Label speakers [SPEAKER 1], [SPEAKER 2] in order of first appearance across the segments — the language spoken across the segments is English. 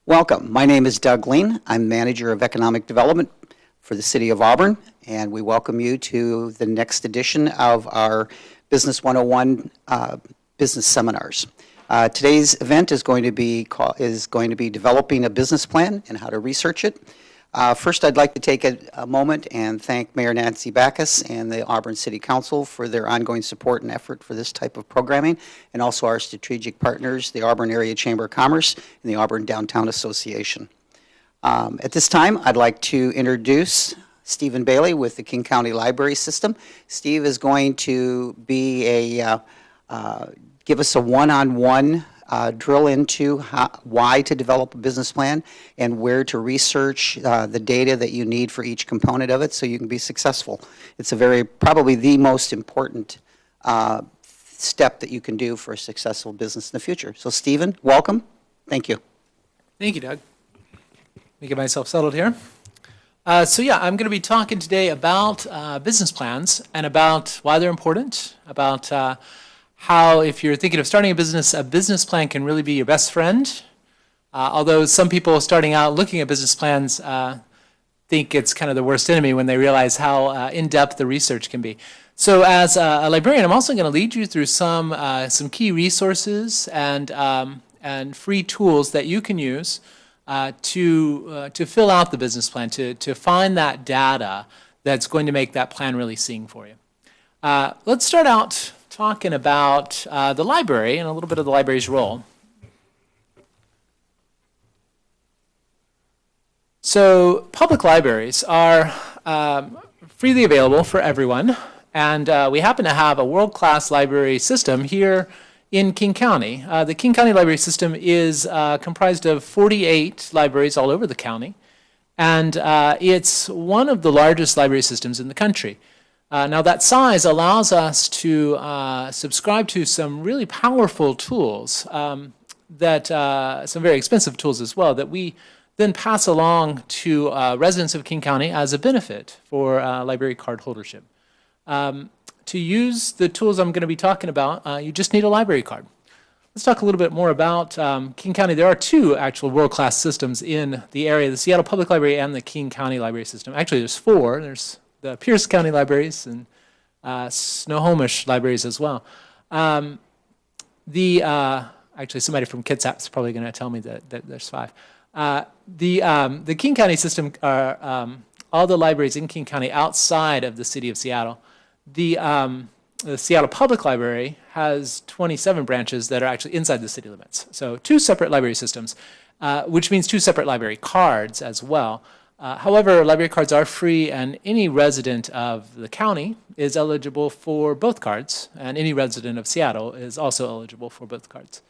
[SPEAKER 1] Welcome. My name is Doug Lean. I'm Manager of Economic Development for the City of Auburn, and we welcome you to the next edition of our Business 101 business seminars. Today's event is going to be developing a business plan and how to research it. First, I'd like to take a moment and thank Mayor Nancy Backus and the Auburn City Council for their ongoing support and effort for this type of programming, and also our strategic partners, the Auburn Area Chamber of Commerce and the Auburn Downtown Association. At this time, I'd like to introduce Stephen Bailey with the King County Library System. Steve is going to be give us a one-on-one drill into why to develop a business plan and where to research the data that you need for each component of it so you can be successful. It's probably the most important step that you can do for a successful business in the future. So Stephen, welcome. Thank you.
[SPEAKER 2] Thank you, Doug. Let me get myself settled here. I'm going to be talking today about business plans and about why they're important, about how, if you're thinking of starting a business plan can really be your best friend. Although some people starting out looking at business plans think it's kind of the worst enemy when they realize how in-depth the research can be. So as a librarian, I'm also going to lead you through some key resources and free tools that you can use to fill out the business plan, to find that data that's going to make that plan really sing for you. Let's start out talking about the library and a little bit of the library's role. So public libraries are freely available for everyone, and we happen to have a world-class library system here in King County. The King County Library System is comprised of 48 libraries all over the county, and it's one of the largest library systems in the country. Now that size allows us to subscribe to some really powerful tools, some very expensive tools as well, that we then pass along to residents of King County as a benefit for library card holdership. To use the tools I'm going to be talking about, you just need a library card. Let's talk a little bit more about King County. There are two actual world-class systems in the area, the Seattle Public Library and the King County Library System. Actually, there's four. There's the Pierce County Libraries and Snohomish Libraries as well. Actually, somebody from Kitsap is probably going to tell me that there's five. The King County system are all the libraries in King County outside of the city of Seattle. The Seattle Public Library has 27 branches that are actually inside the city limits. So two separate library systems, which means two separate library cards as well. However, library cards are free, and any resident of the county is eligible for both cards, and any resident of Seattle is also eligible for both cards.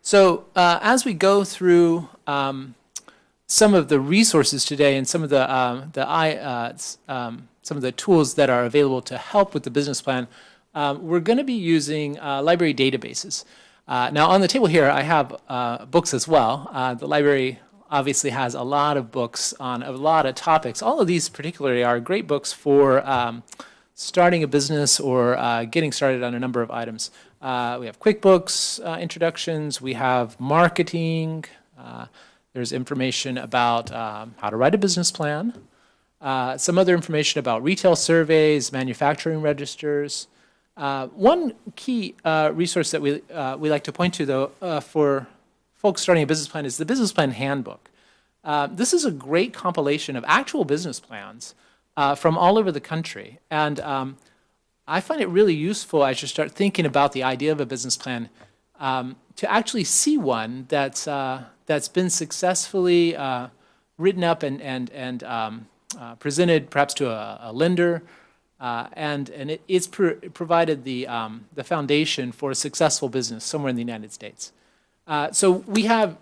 [SPEAKER 2] So as we go through some of the resources today and some of the tools that are available to help with the business plan, we're going to be using library databases. Now on the table here, I have books as well. The library obviously has a lot of books on a lot of topics. All of these particularly are great books for starting a business or getting started on a number of items. We have QuickBooks introductions, we have marketing, there's information about how to write a business plan, some other information about retail surveys, manufacturing registers. One key resource that we like to point to, though, for folks starting a business plan is the Business Plan Handbook. This is a great compilation of actual business plans from all over the country. And I find it really useful as you start thinking about the idea of a business plan to actually see one that's been successfully written up and presented perhaps to a lender, and it's provided the foundation for a successful business somewhere in the United States. So we have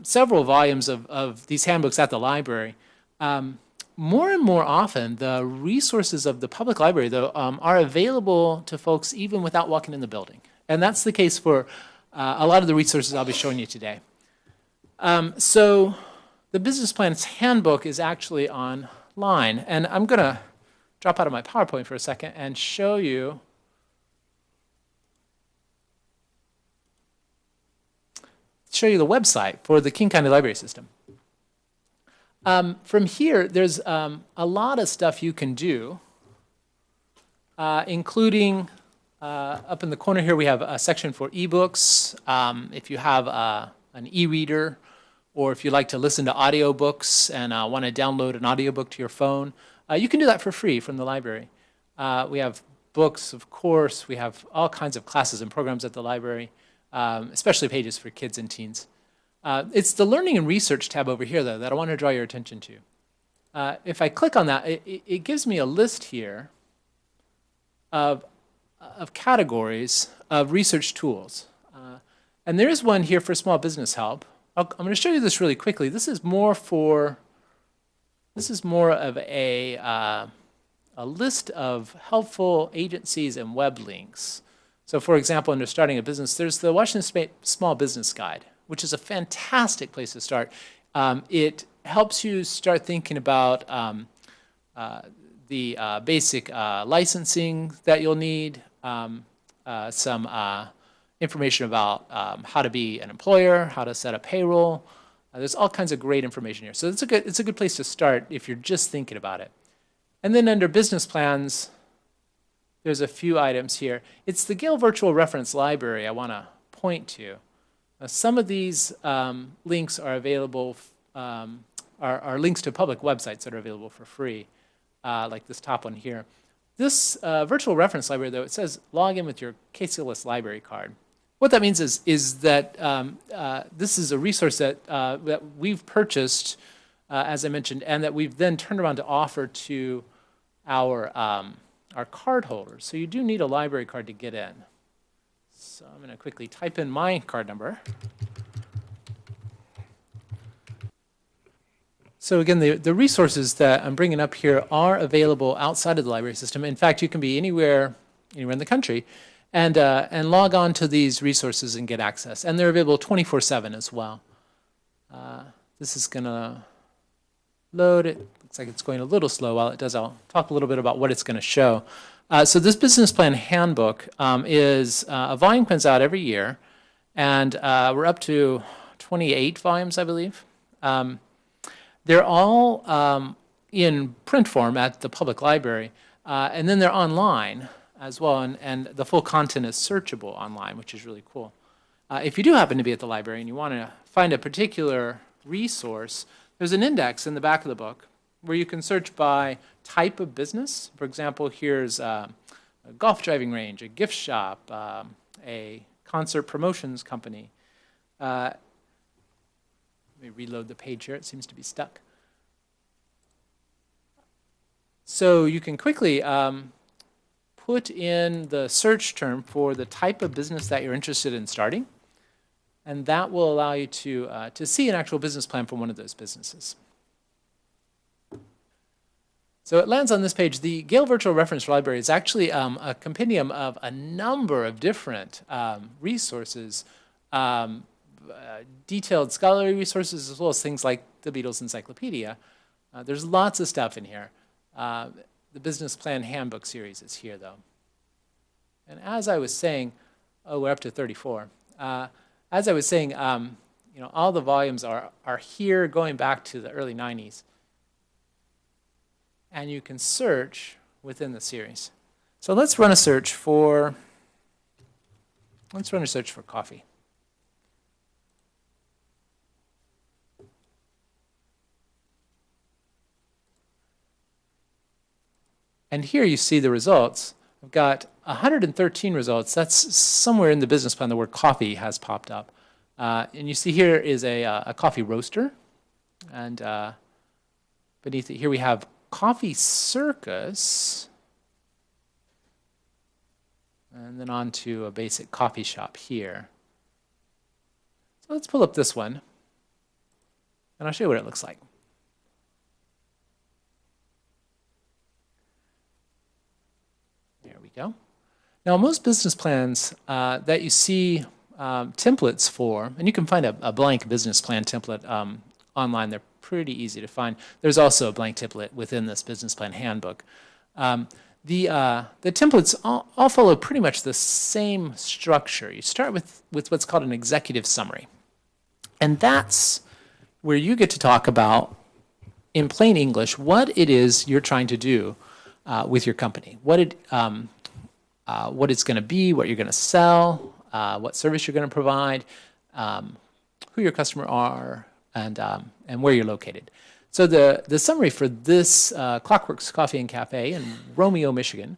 [SPEAKER 2] several volumes of these handbooks at the library. More and more often, the resources of the public library, though, are available to folks even without walking in the building. And that's the case for a lot of the resources I'll be showing you today. So the Business Plan's Handbook is actually online. And I'm going to drop out of my PowerPoint for a second and show you show you the website for the King County Library System. From here, there's a lot of stuff you can do, including up in the corner here, we have a section for ebooks. If you have an e-reader, or if you like to listen to audiobooks and want to download an audiobook to your phone, you can do that for free from the library. We have books, of course. We have all kinds of classes and programs at the library, especially pages for kids and teens. It's the Learning and Research tab over here, though, that I want to draw your attention to. If I click on that, it gives me a list here of categories of research tools. And there is one here for small business help. I'm going to show you this really quickly. This is more of a list of helpful agencies and web links. So for example, under starting a business, there's the Washington State Small Business Guide, which is a fantastic place to start. It helps you start thinking about the basic licensing that you'll need, some information about how to be an employer, how to set up payroll. There's all kinds of great information here. So it's a good place to start if you're just thinking about it. And then under business plans, there's a few items here. It's the Gale Virtual Reference Library I want to point to. Some of these links are available, are links to public websites that are available for free, like this top one here. This virtual reference library, though, it says log in with your KCLS library card. What that means is that this is a resource that we've purchased, as I mentioned, and that we've then turned around to offer to our card holders. So you do need a library card to get in. So I'm going to quickly type in my card number. So again, the resources that I'm bringing up here are available outside of the library system. In fact, you can be anywhere in the country and log on to these resources and get access. And they're available 24/7 as well. This is going to load. It looks like it's going a little slow. While it does, I'll talk a little bit about what it's going to show. So this business plan handbook is a volume comes out every year, and we're up to 28 volumes, I believe. They're all in print form at the public library, and then they're online as well, and the full content is searchable online, which is really cool. If you do happen to be at the library and you want to find a particular resource, there's an index in the back of the book where you can search by type of business. For example, here's a golf driving range, a gift shop, a concert promotions company. Let me reload the page here. It seems to be stuck. So you can quickly put in the search term for the type of business that you're interested in starting, and that will allow you to see an actual business plan for one of those businesses. So it lands on this page. The Gale Virtual Reference Library is actually a compendium of a number of different resources, detailed scholarly resources, as well as things like the Beatles Encyclopedia. There's lots of stuff in here. The Business Plan Handbook series is here, though. And as I was saying, we're up to 34. As I was saying, all the volumes are here going back to the early 90s. And you can search within the series. So let's run a search for coffee. And here you see the results. I've got 113 results. That's somewhere in the business plan the word coffee has popped up. And you see here is a coffee roaster. And beneath it here we have Coffee Circus. And then on to a basic coffee shop here. So let's pull up this one. And I'll show you what it looks like. There we go. Now, most business plans that you see templates for, and you can find a blank business plan template online. They're pretty easy to find. There's also a blank template within this business plan handbook. The templates all follow pretty much the same structure. You start with what's called an executive summary. And that's where you get to talk about, in plain English, what it is you're trying to do with your company, what it's going to be, what you're going to sell, what service you're going to provide, who your customer are, and where you're located. So the summary for this Clockworks Coffee and Cafe in Romeo, Michigan,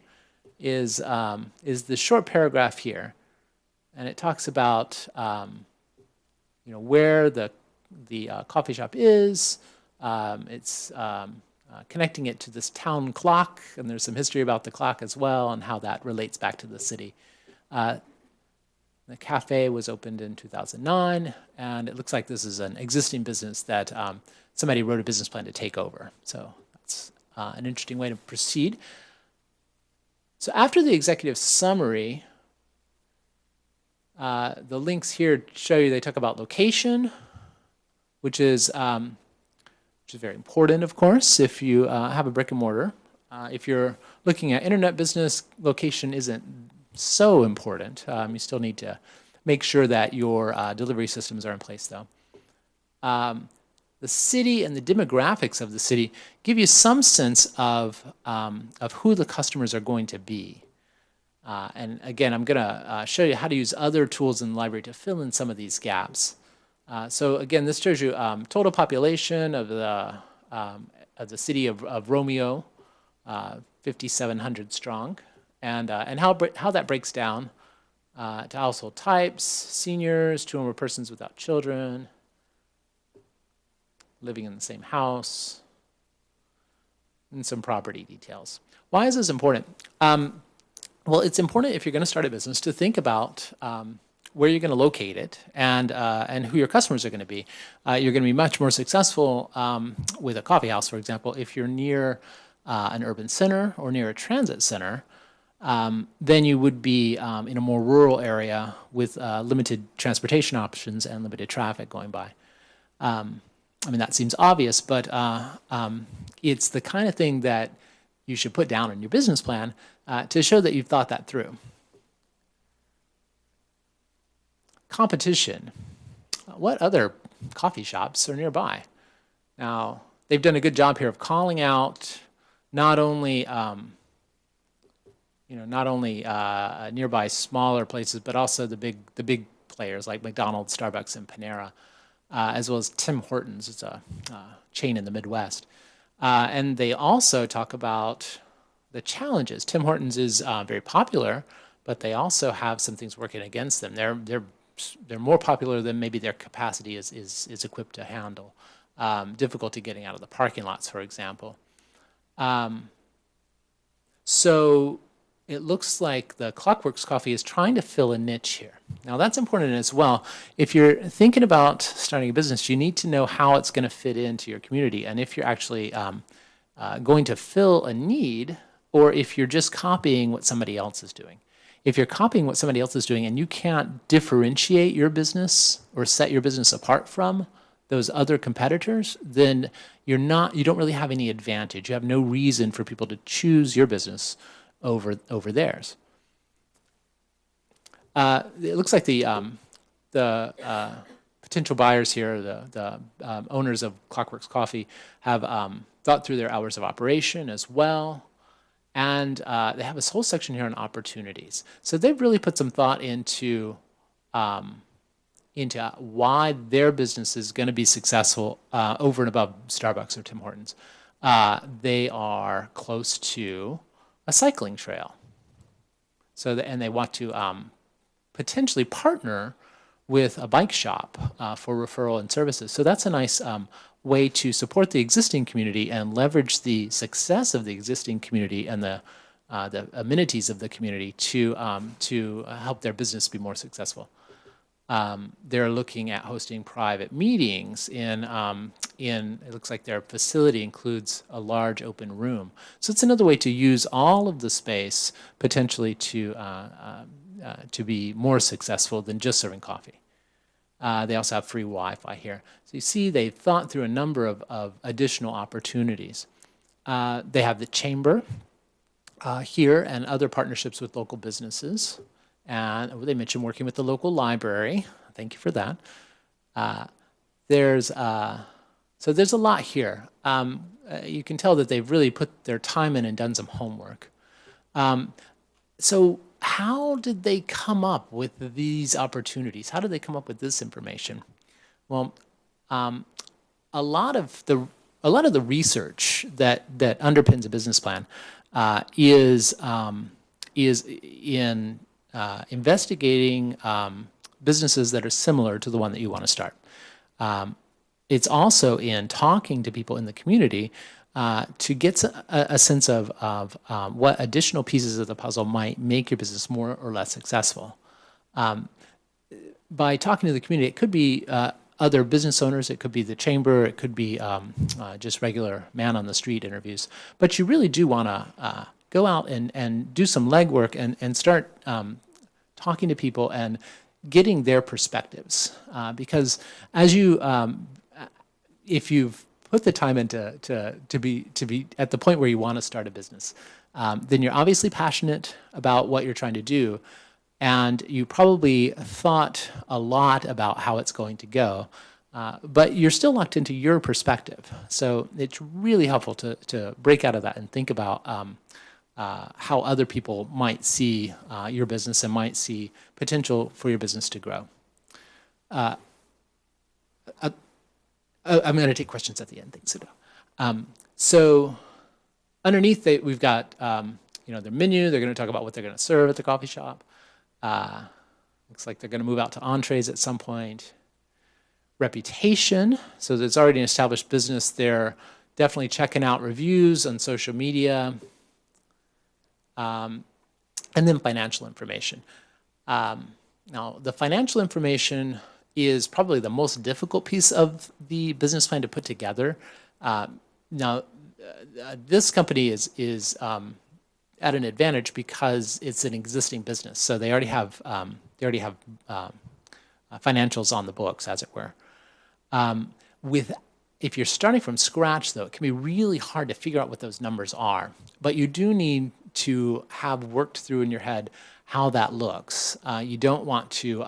[SPEAKER 2] is the short paragraph here, and it talks about where the coffee shop is. It's connecting it to this town clock, and there's some history about the clock as well and how that relates back to the city. The cafe was opened in 2009, and it looks like this is an existing business that somebody wrote a business plan to take over. So that's an interesting way to proceed. So after the executive summary, the links here show you, they talk about location, which is very important, of course, if you have a brick and mortar. If you're looking at internet business, location isn't so important. You still need to make sure that your delivery systems are in place, though. The city and the demographics of the city give you some sense of who the customers are going to be. And again, I'm going to show you how to use other tools in the library to fill in some of these gaps. So again, this shows you total population of the city of Romeo, 5,700 strong, and how that breaks down to household types: seniors, 2 or more persons without children, living in the same house, and some property details. Why is this important? Well, it's important if you're going to start a business to think about where you're going to locate it and who your customers are going to be. You're going to be much more successful with a coffee house, for example, if you're near an urban center or near a transit center, than you would be in a more rural area with limited transportation options and limited traffic going by. I mean, that seems obvious, but it's the kind of thing that you should put down in your business plan to show that you've thought that through. Competition. What other coffee shops are nearby? Now, they've done a good job here of calling out not only nearby smaller places, but also the big players like McDonald's, Starbucks, and Panera, as well as Tim Hortons. It's a chain in the Midwest. And they also talk about the challenges. Tim Hortons is very popular, but they also have some things working against them. They're more popular than maybe their capacity is equipped to handle. Difficulty getting out of the parking lots, for example. So it looks like the Clockworks Coffee is trying to fill a niche here. Now, that's important as well. If you're thinking about starting a business, you need to know how it's going to fit into your community, and if you're actually going to fill a need, or if you're just copying what somebody else is doing. If you're copying what somebody else is doing and you can't differentiate your business or set your business apart from those other competitors, then you don't really have any advantage. You have no reason for people to choose your business over theirs. It looks like the potential buyers here, the owners of Clockworks Coffee, have thought through their hours of operation as well. And they have this whole section here on opportunities. So they've really put some thought into why their business is going to be successful over and above Starbucks or Tim Hortons. They are close to a cycling trail. And they want to potentially partner with a bike shop for referral and services. So that's a nice way to support the existing community and leverage the success of the existing community and the amenities of the community to help their business be more successful. They're looking at hosting private meetings in it looks like their facility includes a large open room. So it's another way to use all of the space potentially to be more successful than just serving coffee. They also have free Wi-Fi here. So you see they've thought through a number of additional opportunities. They have the chamber here and other partnerships with local businesses. And they mentioned working with the local library. Thank you for that. there's so there's a lot here. You can tell that they've really put their time in and done some homework. So how did they come up with these opportunities? How did they come up with this information? Well, a lot of the research that underpins a business plan is in investigating businesses that are similar to the one that you want to start. It's also in talking to people in the community to get a sense of what additional pieces of the puzzle might make your business more or less successful. By talking to the community, it could be other business owners, it could be the chamber, it could be just regular man on the street interviews. But you really do want to go out and do some legwork and start talking to people and getting their perspectives. Because as you, if you've put the time into to be at the point where you want to start a business, then you're obviously passionate about what you're trying to do, and you probably thought a lot about how it's going to go, but you're still locked into your perspective. So it's really helpful to break out of that and think about how other people might see your business and might see potential for your business to grow. I'm going to take questions at the end. Thanks, Sido. So underneath, we've got their menu. They're going to talk about what they're going to serve at the coffee shop. Looks like they're going to move out to entrees at some point. Reputation. So there's already an established business. They're definitely checking out reviews on social media. And then financial information. Now, the financial information is probably the most difficult piece of the business plan to put together. Now, this company is at an advantage because it's an existing business, so they already have financials on the books, as it were. If you're starting from scratch, though, it can be really hard to figure out what those numbers are. But you do need to have worked through in your head how that looks. You don't want to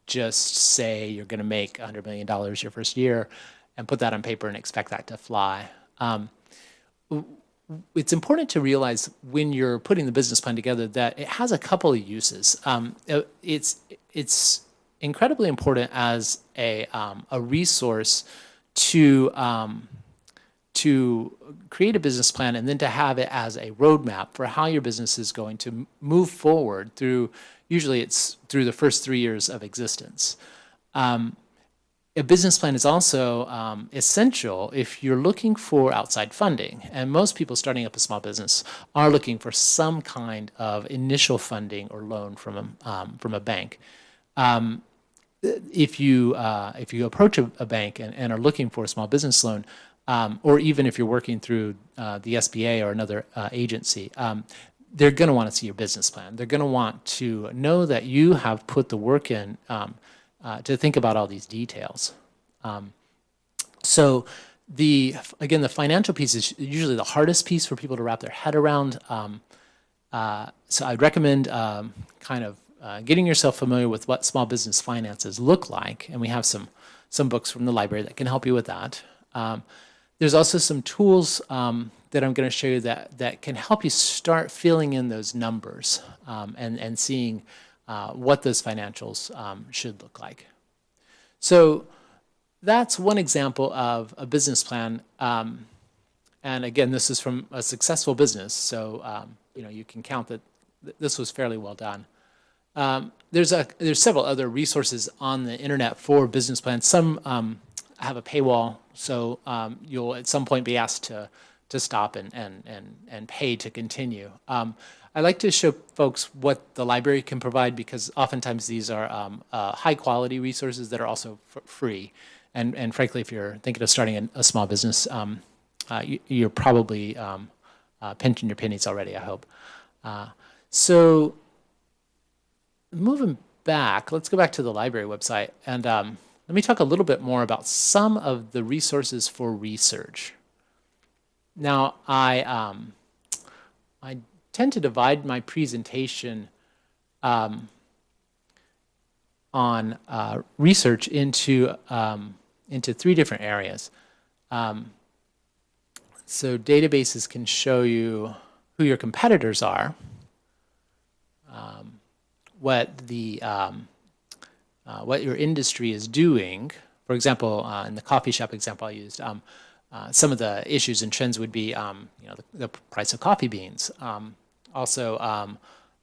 [SPEAKER 2] just say you're going to make $100 million your first year and put that on paper and expect that to fly. It's important to realize when you're putting the business plan together that it has a couple of uses. It's incredibly important as a resource to create a business plan and then to have it as a roadmap for how your business is going to move forward through. Usually it's through the first 3 years of existence. A business plan is also essential if you're looking for outside funding. And most people starting up a small business are looking for some kind of initial funding or loan from a bank. If you approach a bank and are looking for a small business loan, or even if you're working through the SBA or another agency, they're going to want to see your business plan. They're going to want to know that you have put the work in to think about all these details. So the financial piece is usually the hardest piece for people to wrap their head around. So I'd recommend getting yourself familiar with what small business finances look like, and we have some books from the library that can help you with that. There's also some tools that I'm going to show you that can help you start filling in those numbers and seeing what those financials should look like. So that's one example of a business plan. And again, this is from a successful business, so you can count that this was fairly well done. There's several other resources on the internet for business plans. Some have a paywall, so you'll at some point be asked to stop and pay to continue. I like to show folks what the library can provide because oftentimes these are high quality resources that are also free. And frankly, if you're thinking of starting a small business, you're probably pinching your pennies already, I hope. So moving back, let's go back to the library website and let me talk a little bit more about some of the resources for research. Now, I tend to divide my presentation on research into into three different areas. So databases can show you who your competitors are, what your industry is doing. For example, in the coffee shop example I used, some of the issues and trends would be, the price of coffee beans. Also,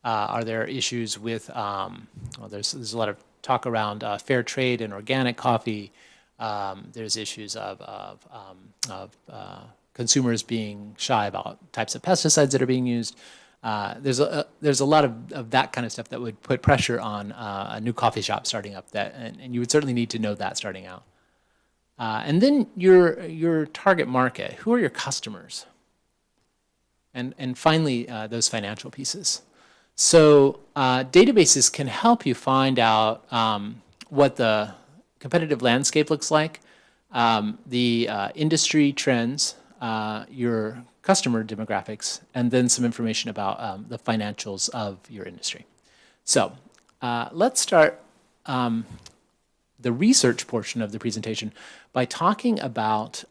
[SPEAKER 2] are there issues with? There's a lot of talk around fair trade and organic coffee. There's issues of consumers being shy about types of pesticides that are being used. There's a lot of that kind of stuff that would put pressure on a new coffee shop starting up. And you would certainly need to know that starting out. And then your target market. Who are your customers? And finally, those financial pieces. So databases can help you find out what the competitive landscape looks like, the industry trends, your customer demographics, and then some information about the financials of your industry. So let's start the research portion of the presentation by talking about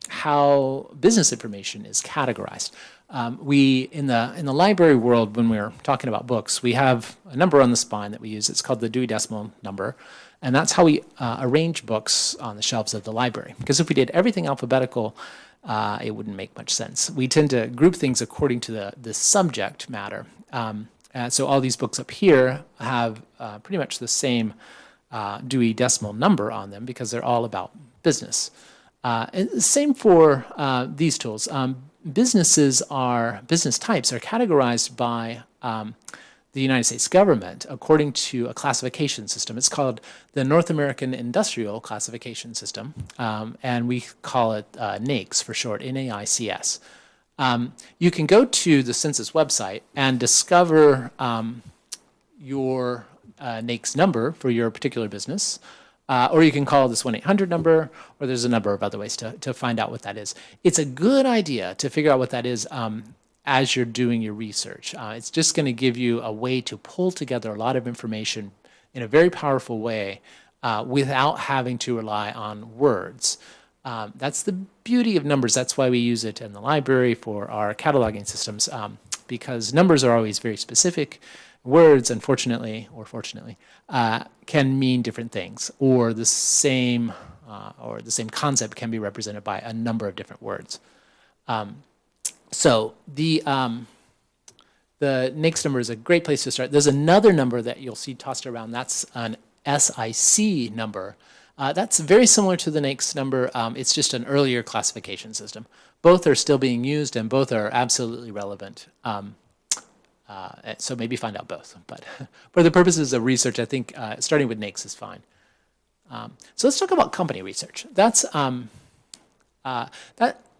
[SPEAKER 2] how business information is categorized. In the library world, when we're talking about books, we have a number on the spine that we use. It's called the Dewey Decimal Number, and that's how we arrange books on the shelves of the library. Because if we did everything alphabetical, it wouldn't make much sense. We tend to group things according to the subject matter. So all these books up here have pretty much the same Dewey Decimal Number on them because they're all about business. And same for these tools. Business types are categorized by the United States government according to a classification system. It's called the North American Industrial Classification System, and we call it NAICS for short, NAICS. You can go to the census website and discover your NAICS number for your particular business, or you can call this 1-800 number, or there's a number of other ways to find out what that is. It's a good idea to figure out what that is as you're doing your research. It's just going to give you a way to pull together a lot of information in a very powerful way without having to rely on words. That's the beauty of numbers. That's why we use it in the library for our cataloging systems, because numbers are always very specific. Words, unfortunately or fortunately, can mean different things, or the same concept can be represented by a number of different words. So the NAICS number is a great place to start. There's another number that you'll see tossed around. That's an SIC number. That's very similar to the NAICS number. It's just an earlier classification system. Both are still being used, and both are absolutely relevant. So maybe find out both. But for the purposes of research, I think starting with NAICS is fine. So let's talk about company research.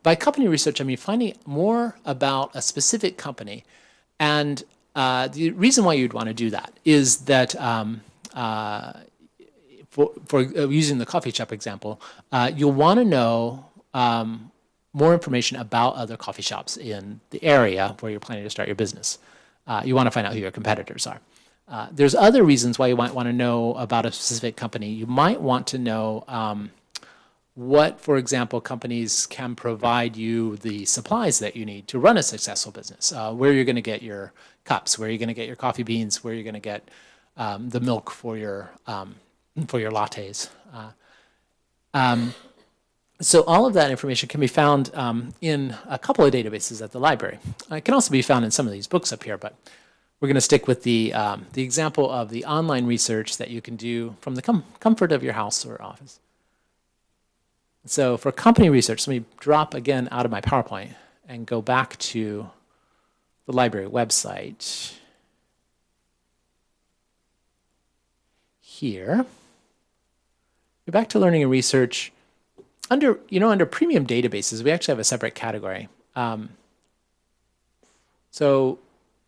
[SPEAKER 2] By company research, I mean finding more about a specific company. And the reason why you'd want to do that is that for using the coffee shop example, you'll want to know more information about other coffee shops in the area where you're planning to start your business. You want to find out who your competitors are. There's other reasons why you might want to know about a specific company. You might want to know what, for example, companies can provide you the supplies that you need to run a successful business, where you're going to get your cups, where you're going to get your coffee beans, where you're going to get the milk for your lattes. So all of that information can be found in a couple of databases at the library. It can also be found in some of these books up here, but we're going to stick with the example of the online research that you can do from the comfort of your house or office. So for company research, let me drop again out of my PowerPoint and go back to the library website here. Go back to learning and research. Under premium databases, we actually have a separate category. So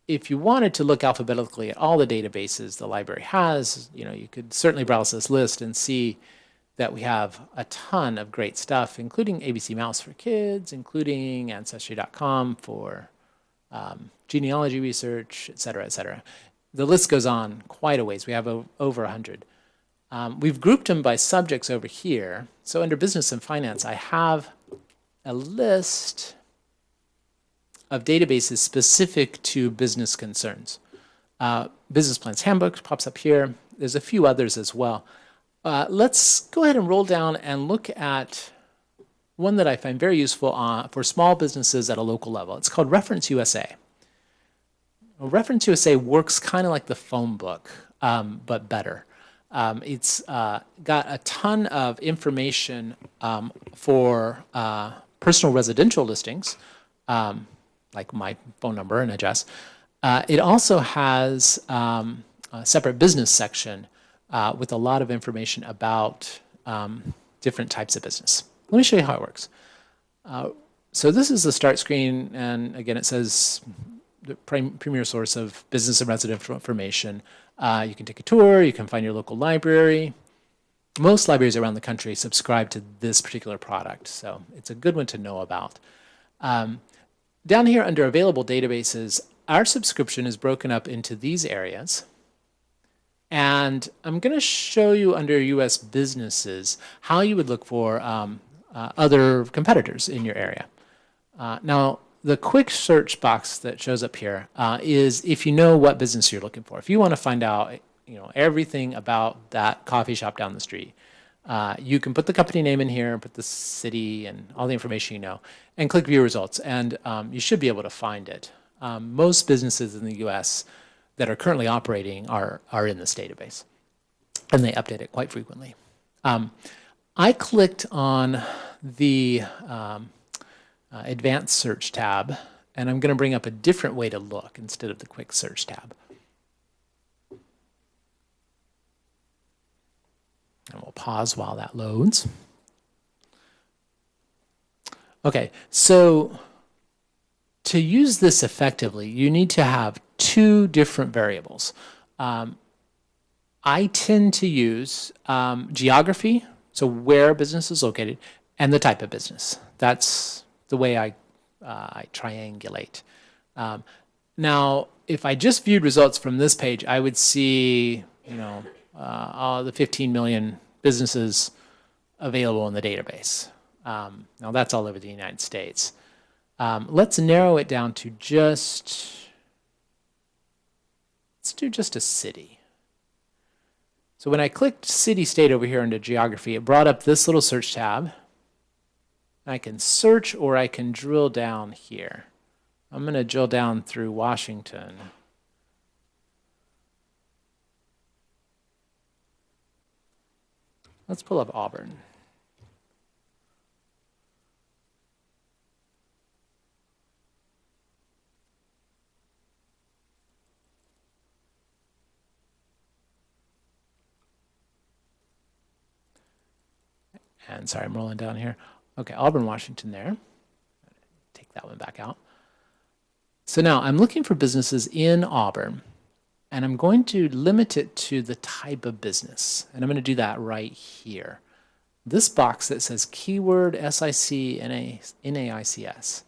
[SPEAKER 2] if you wanted to look alphabetically at all the databases the library has, you could certainly browse this list and see that we have a ton of great stuff, including ABC Mouse for kids, including Ancestry.com for genealogy research, et cetera, et cetera. The list goes on quite a ways. We have over 100. We've grouped them by subjects over here. So under business and finance, I have a list of databases specific to business concerns. Business Plans Handbook pops up here. There's a few others as well. Let's go ahead and roll down and look at one that I find very useful for small businesses at a local level. It's called Reference USA. Well, Reference USA works kind of like the phone book, but better. It's got a ton of information for personal residential listings, like my phone number and address. It also has a separate business section with a lot of information about different types of business. Let me show you how it works. So this is the start screen, and again, it says the premier source of business and residential information. You can take a tour, you can find your local library. Most libraries around the country subscribe to this particular product, so it's a good one to know about. Down here under available databases, our subscription is broken up into these areas. And I'm going to show you under U.S. businesses how you would look for other competitors in your area. Now, the quick search box that shows up here is if you know what business you're looking for. If you want to find out, everything about that coffee shop down the street, you can put the company name in here, put the city and all the information you know, and click View Results, and you should be able to find it. Most businesses in the U.S. that are currently operating are in this database, and they update it quite frequently. I clicked on the Advanced Search tab, and I'm going to bring up a different way to look instead of the Quick Search tab. And we'll pause while that loads. Okay, so to use this effectively, you need to have two different variables. I tend to use geography, so where a business is located, and the type of business. That's the way I triangulate. Now, if I just viewed results from this page, I would see, all the 15 million businesses available in the database. Now, that's all over the United States. Let's narrow it down to let's do just a city. So when I clicked city-state over here under geography, it brought up this little search tab. I can search or I can drill down here. I'm going to drill down through Washington. Let's pull up Auburn. And sorry, I'm rolling down here. Okay, Auburn, Washington there. Take that one back out. So now I'm looking for businesses in Auburn, and I'm going to limit it to the type of business. And I'm going to do that right here. This box that says keyword SIC NAICS.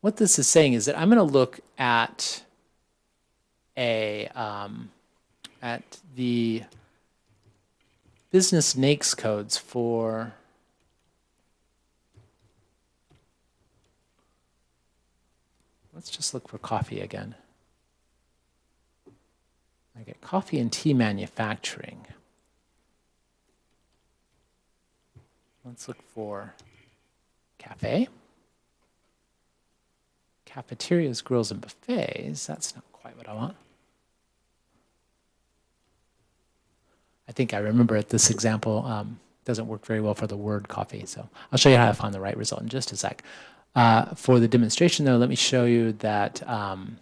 [SPEAKER 2] What this is saying is that I'm going to look at the business NAICS codes for let's just look for coffee again. I get coffee and tea manufacturing. Let's look for cafe. Cafeterias, grills, and buffets. That's not quite what I want. I think I remember this example doesn't work very well for the word coffee, so I'll show you how to find the right result in just a sec. For the demonstration, though, let me show you that I'm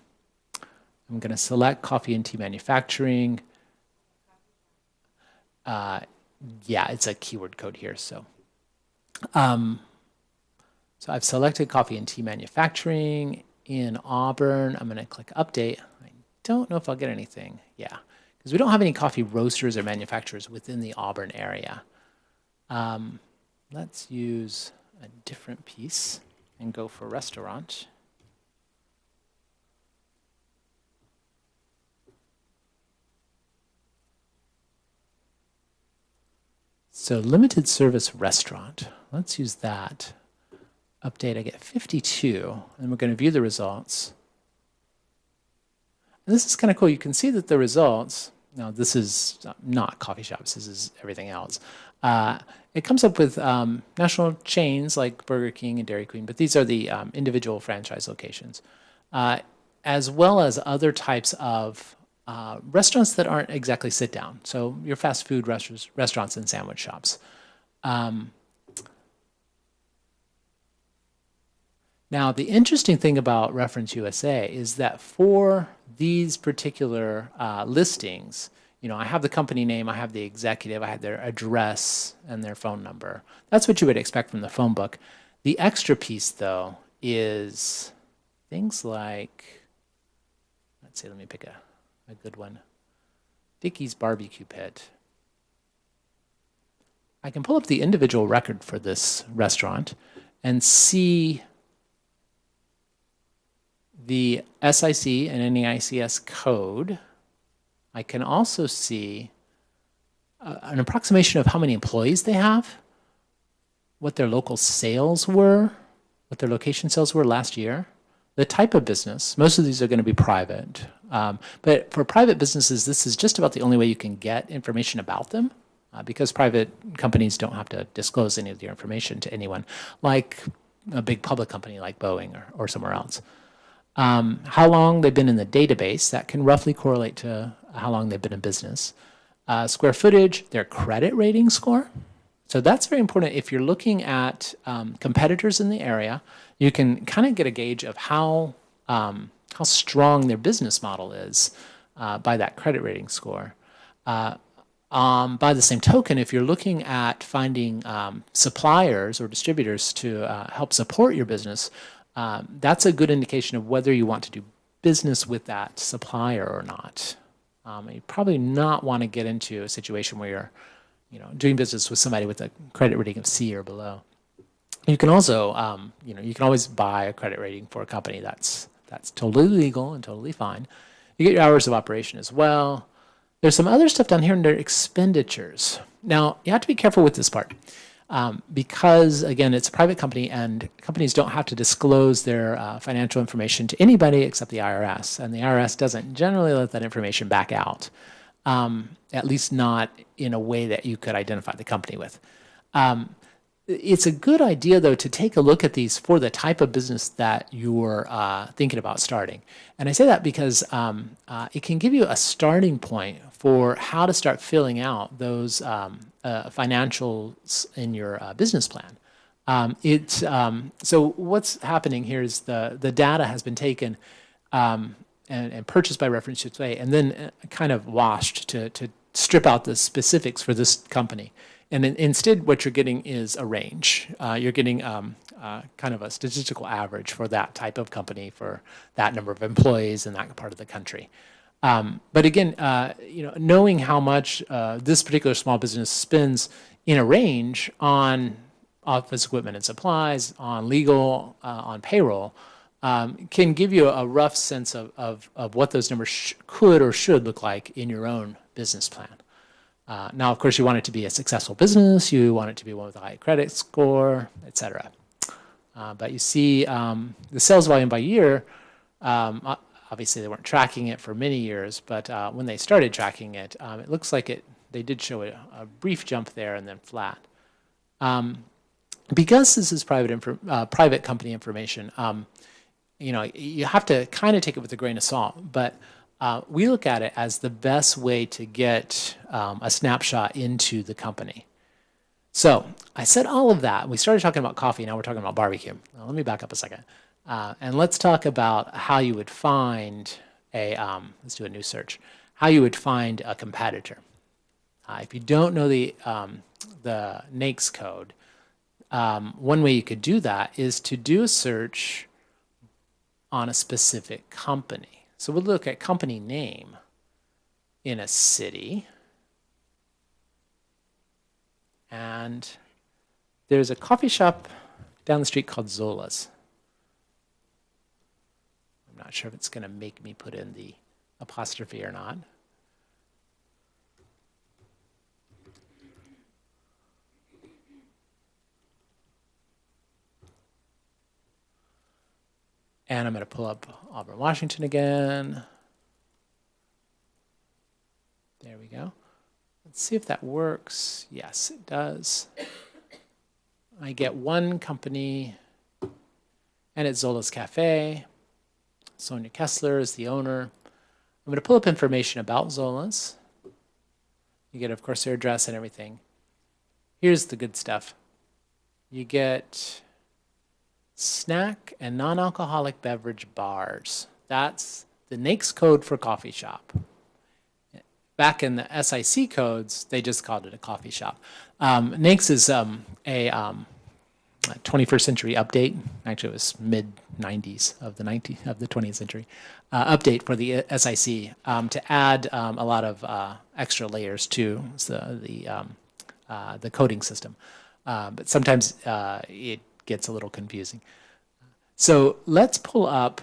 [SPEAKER 2] going to select coffee and tea manufacturing. Yeah, it's a keyword code here, so. So I've selected coffee and tea manufacturing in Auburn. I'm going to click update. I don't know if I'll get anything. Yeah, because we don't have any coffee roasters or manufacturers within the Auburn area. Let's use a different piece and go for restaurant. So limited service restaurant. Let's use that. Update, I get 52, and we're going to view the results. And this is kind of cool. You can see that the results, now this is not coffee shops, this is everything else. It comes up with national chains like Burger King and Dairy Queen, but these are the individual franchise locations, as well as other types of restaurants that aren't exactly sit down. So your fast food restaurants and sandwich shops. Now, the interesting thing about Reference USA is that for these particular listings, I have the company name, I have the executive, I have their address and their phone number. That's what you would expect from the phone book. The extra piece, though, is things like, let's see, let me pick a good one. Dickey's Barbecue Pit. I can pull up the individual record for this restaurant and see the SIC and NEICS code. I can also see an approximation of how many employees they have, what their local sales were, what their location sales were last year, the type of business. Most of these are going to be private. But for private businesses, this is just about the only way you can get information about them because private companies don't have to disclose any of their information to anyone, like a big public company like Boeing or somewhere else. How long they've been in the database, that can roughly correlate to how long they've been in business. Square footage, their credit rating score. So that's very important. If you're looking at competitors in the area, you can kind of get a gauge of how strong their business model is by that credit rating score. By the same token, if you're looking at finding suppliers or distributors to help support your business, that's a good indication of whether you want to do business with that supplier or not. You probably not want to get into a situation where you're doing business with somebody with a credit rating of C or below. You can also, you can always buy a credit rating for a company that's totally legal and totally fine. You get your hours of operation as well. There's some other stuff down here under expenditures. Now, you have to be careful with this part. Because, again, it's a private company and companies don't have to disclose their financial information to anybody except the IRS. And the IRS doesn't generally let that information back out, at least not in a way that you could identify the company with. It's a good idea, though, to take a look at these for the type of business that you're thinking about starting. And I say that because it can give you a starting point for how to start filling out those financials in your business plan. So what's happening here is the data has been taken and purchased by Reference USA and then kind of washed to strip out the specifics for this company. And instead, what you're getting is a range. You're getting kind of a statistical average for that type of company, for that number of employees in that part of the country. But again, knowing how much this particular small business spends in a range on office equipment and supplies, on legal, on payroll, can give you a rough sense of what those numbers could or should look like in your own business plan. Now, of course, you want it to be a successful business. You want it to be one with a high credit score, et cetera. But you see the sales volume by year, obviously they weren't tracking it for many years, but when they started tracking it, it looks like they did show a brief jump there and then flat. Because this is private company information, you have to kind of take it with a grain of salt, but we look at it as the best way to get a snapshot into the company. So I said all of that. We started talking about coffee. Now we're talking about barbecue. Now, let me back up a second. And let's talk about how you would find let's do a new search, how you would find a competitor. If you don't know the NAICS code, one way you could do that is to do a search on a specific company. So we'll look at company name in a city. And there's a coffee shop down the street called Zola's. I'm not sure if it's going to make me put in the apostrophe or not. And I'm going to pull up Auburn, Washington again. There we go. Let's see if that works. Yes, it does. I get one company, and it's Zola's Cafe. Sonia Kessler is the owner. I'm going to pull up information about Zola's. You get, of course, their address and everything. Here's the good stuff. You get snack and non-alcoholic beverage bars. That's the NAICS code for coffee shop. Back in the SIC codes, they just called it a coffee shop. NAICS is a 21st century update. Actually, it was mid-90s of the 20th century update for the SIC to add a lot of extra layers to the coding system. But sometimes it gets a little confusing. So let's pull up.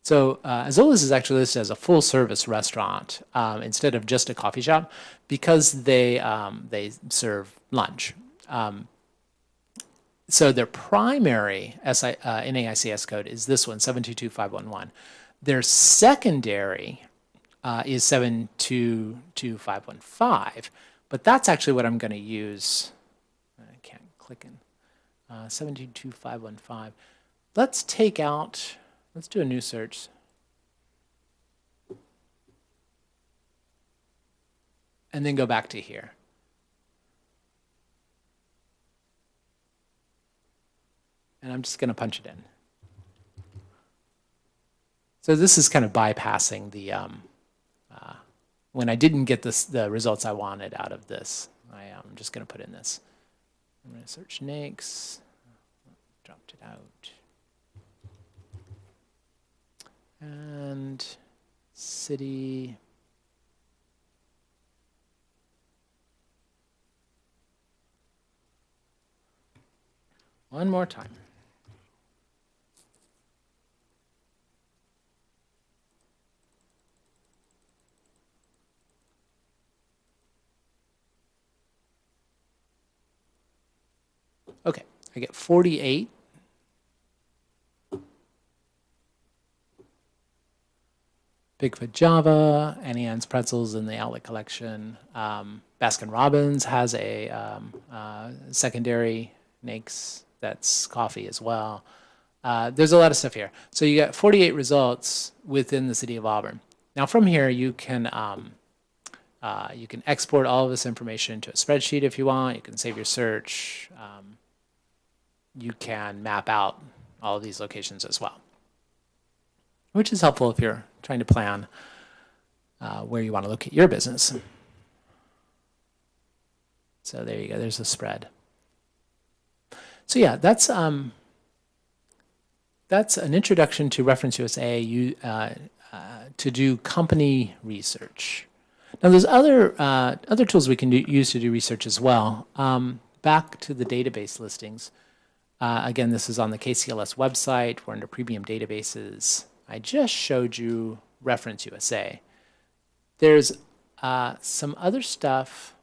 [SPEAKER 2] So Azola's is actually listed as a full-service restaurant instead of just a coffee shop because they serve lunch. So their primary NAICS code is this one, 722511. Their secondary is 722515, but that's actually what I'm going to use. I can't click in. 722515. Let's do a new search. And then go back to here. And I'm just going to punch it in. So this is kind of bypassing the, when I didn't get the results I wanted out of this, I'm just going to put in this. I'm going to search NAICS, dropped it out. And city. One more time. Okay, I get 48. Bigfoot Java, Annie Ann's Pretzels in the Outlet Collection. Baskin Robbins has a secondary NAICS that's coffee as well. There's a lot of stuff here. So you got 48 results within the city of Auburn. Now from here you can export all of this information to a spreadsheet if you want. You can save your search. You can map out all of these locations as well, which is helpful if you're trying to plan where you want to locate your business. So there you go. There's the spread. So yeah, that's an introduction to Reference USA to do company research. Now there's other tools we can use to do research as well. Back to the database listings. Again, this is on the KCLS website. We're under premium databases. I just showed you Reference USA. There's some other stuff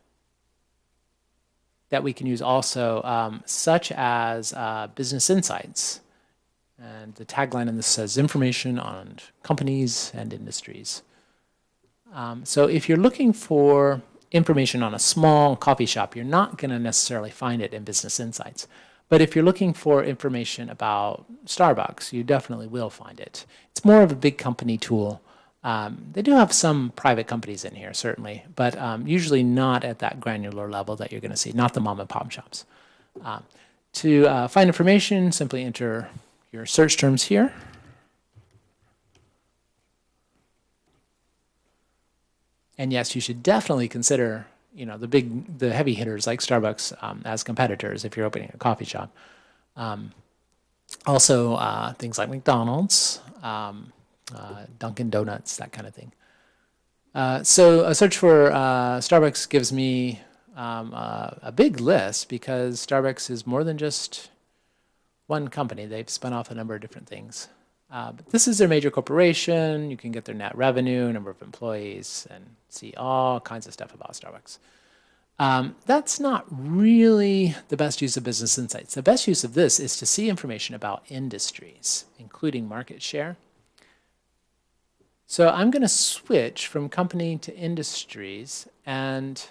[SPEAKER 2] that we can use also, such as Business Insights. And the tagline on this says information on companies and industries. So if you're looking for information on a small coffee shop, you're not going to necessarily find it in Business Insights. But if you're looking for information about Starbucks, you definitely will find it. It's more of a big company tool. They do have some private companies in here, certainly, but usually not at that granular level that you're going to see, not the mom and pop shops. To find information, simply enter your search terms here. And yes, you should definitely consider the heavy hitters like Starbucks as competitors if you're opening a coffee shop. Also, things like McDonald's, Dunkin' Donuts, that kind of thing. So a search for Starbucks gives me a big list because Starbucks is more than just one company. They've spun off a number of different things. But this is their major corporation. You can get their net revenue, number of employees, and see all kinds of stuff about Starbucks. That's not really the best use of business insights. The best use of this is to see information about industries, including market share. So I'm going to switch from company to industries and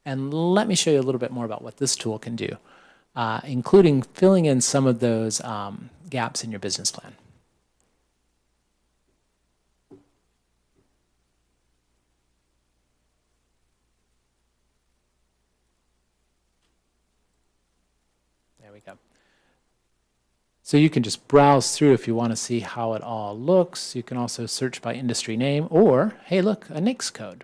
[SPEAKER 2] let me show you a little bit more about what this tool can do, including filling in some of those gaps in your business plan. There we go. So you can just browse through if you want to see how it all looks. You can also search by industry name or, hey, look, a NAICS code.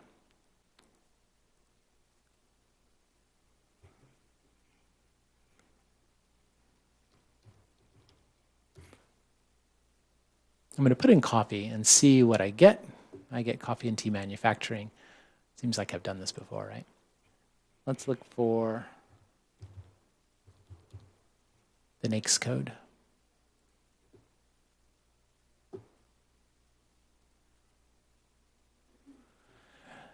[SPEAKER 2] I'm going to put in coffee and see what I get. I get coffee and tea manufacturing. Seems like I've done this before, right? Let's look for the NAICS code.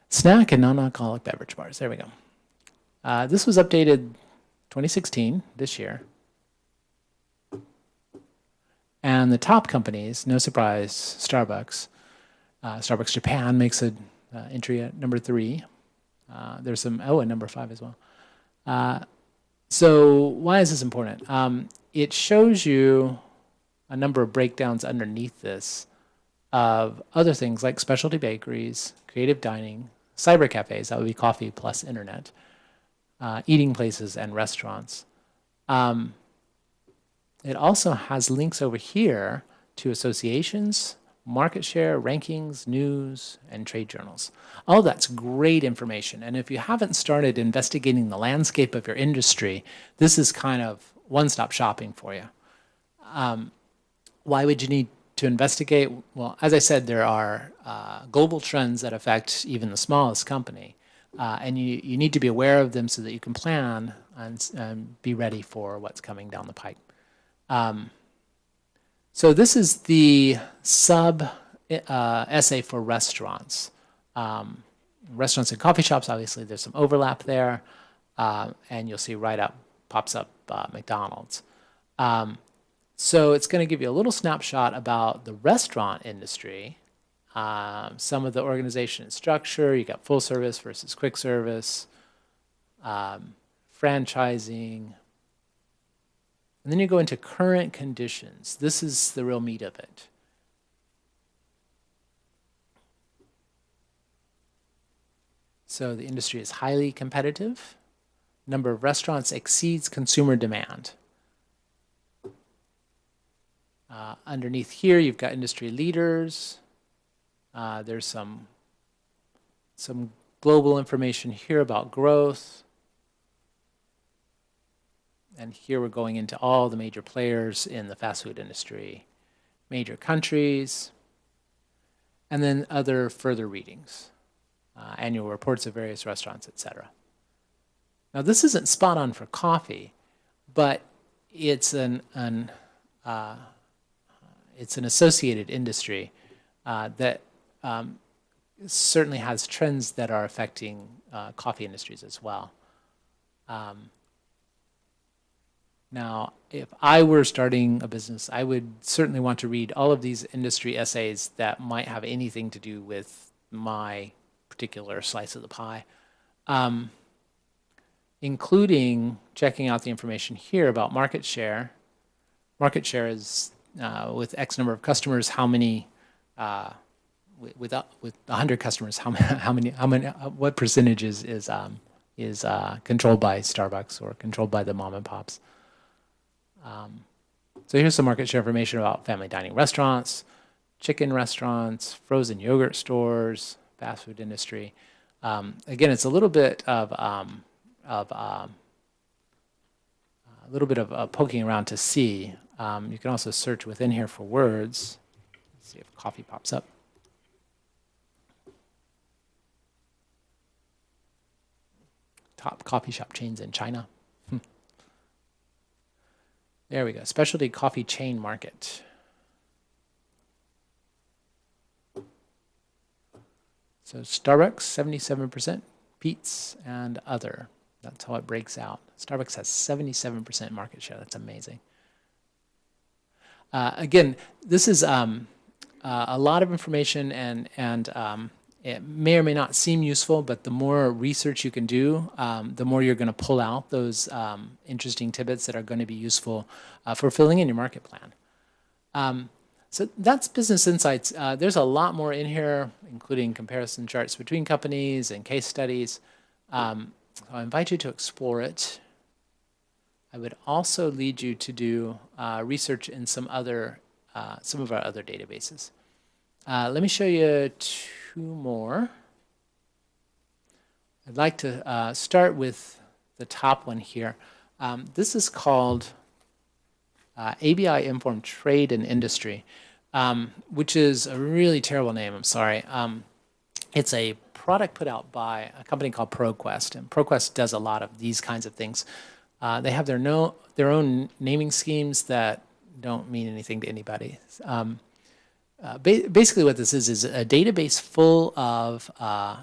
[SPEAKER 2] Snack and non-alcoholic beverage bars. There we go. This was updated 2016, this year. And the top companies, no surprise, Starbucks. Starbucks Japan makes an entry at number 3. There's some, at number 5 as well. So why is this important? It shows you a number of breakdowns underneath this of other things like specialty bakeries, creative dining, cyber cafes, that would be coffee plus internet, eating places and restaurants. It also has links over here to associations, market share, rankings, news, and trade journals. All that's great information. And if you haven't started investigating the landscape of your industry, this is kind of one-stop shopping for you. Why would you need to investigate? Well, as I said, there are global trends that affect even the smallest company. And you need to be aware of them so that you can plan and be ready for what's coming down the pike. So this is the sub essay for restaurants. Restaurants and coffee shops, obviously there's some overlap there. And you'll see right up, pops up McDonald's. So it's going to give you a little snapshot about the restaurant industry, some of the organization and structure. You got full service versus quick service, franchising. And then you go into current conditions. This is the real meat of it. So the industry is highly competitive. Number of restaurants exceeds consumer demand. Underneath here, you've got industry leaders. There's some global information here about growth. And here we're going into all the major players in the fast food industry, major countries, and then other further readings, annual reports of various restaurants, etc. Now, this isn't spot on for coffee, but it's an associated industry that certainly has trends that are affecting coffee industries as well. Now, if I were starting a business, I would certainly want to read all of these industry essays that might have anything to do with my particular slice of the pie, including checking out the information here about market share. Market share is with X number of customers, how many, with 100 customers, what percentage is controlled by Starbucks or controlled by the mom and pops. So here's some market share information about family dining restaurants, chicken restaurants, frozen yogurt stores, fast food industry. Again, it's a little bit of poking around to see. You can also search within here for words. Let's see if coffee pops up. Top coffee shop chains in China. There we go, specialty coffee chain market. So Starbucks, 77%, Pete's, and other. That's how it breaks out. Starbucks has 77% market share. That's amazing. Again, this is a lot of information, and it may or may not seem useful, but the more research you can do, the more you're going to pull out those interesting tidbits that are going to be useful for filling in your market plan. So that's Business Insights. There's a lot more in here, including comparison charts between companies and case studies. So I invite you to explore it. I would also lead you to do research in some of our other databases. Let me show you two more. I'd like to start with the top one here. This is called ABI Informed Trade and Industry, which is a really terrible name, I'm sorry. It's a product put out by a company called ProQuest, and ProQuest does a lot of these kinds of things. They have their own naming schemes that don't mean anything to anybody. Basically what this is a database full of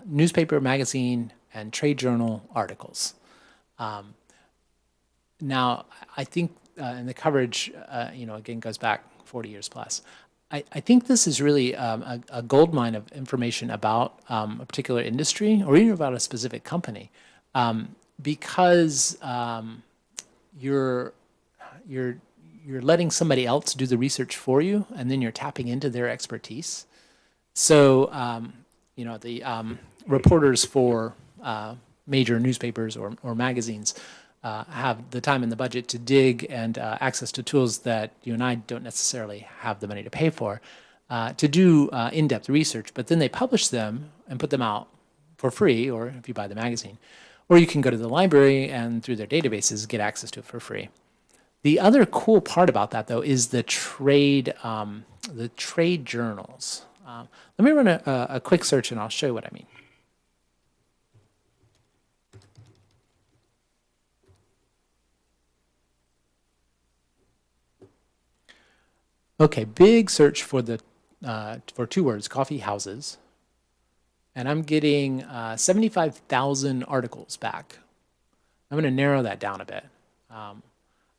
[SPEAKER 2] newspaper, magazine, and trade journal articles. Now, I think, and the coverage, again, goes back 40 years plus. I think this is really a goldmine of information about a particular industry or even about a specific company, because you're letting somebody else do the research for you, and then you're tapping into their expertise. So, the reporters for major newspapers or magazines have the time and the budget to dig and access to tools that you and I don't necessarily have the money to pay for, to do in-depth research, but then they publish them and put them out for free, or if you buy the magazine. Or you can go to the library and through their databases get access to it for free. The other cool part about that, though, is the trade journals. Let me run a quick search and I'll show you what I mean. Okay, big search for for two words, coffee houses, and I'm getting 75,000 articles back. I'm going to narrow that down a bit. I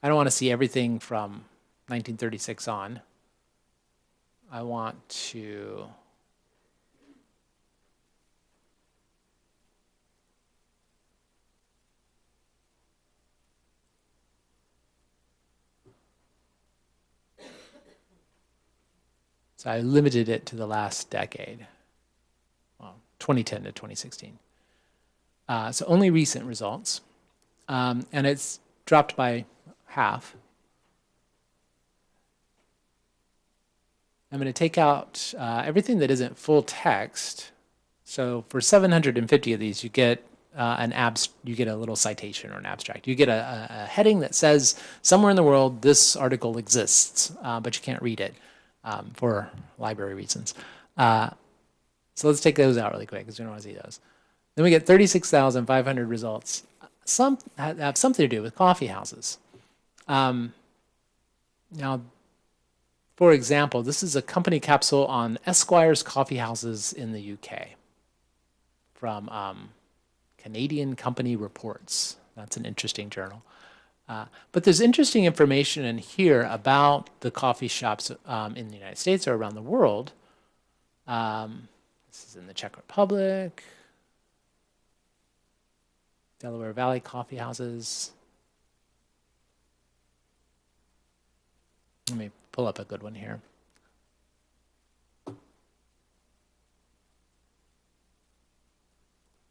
[SPEAKER 2] don't want to see everything from 1936 on. I want to So I limited it to the last decade, well, 2010 to 2016. So only recent results. And it's dropped by half. I'm going to take out everything that isn't full text. So for 750 of these, you get you get a little citation or an abstract. You get a heading that says somewhere in the world this article exists, but you can't read it for library reasons. So let's take those out really quick because we don't want to see those. Then we get 36,500 results. Some have something to do with coffee houses. Now, for example, this is a company capsule on Esquire's coffee houses in the UK from Canadian Company Reports. That's an interesting journal. But there's interesting information in here about the coffee shops in the United States or around the world. This is in the Czech Republic, Delaware Valley coffee houses. Let me pull up a good one here.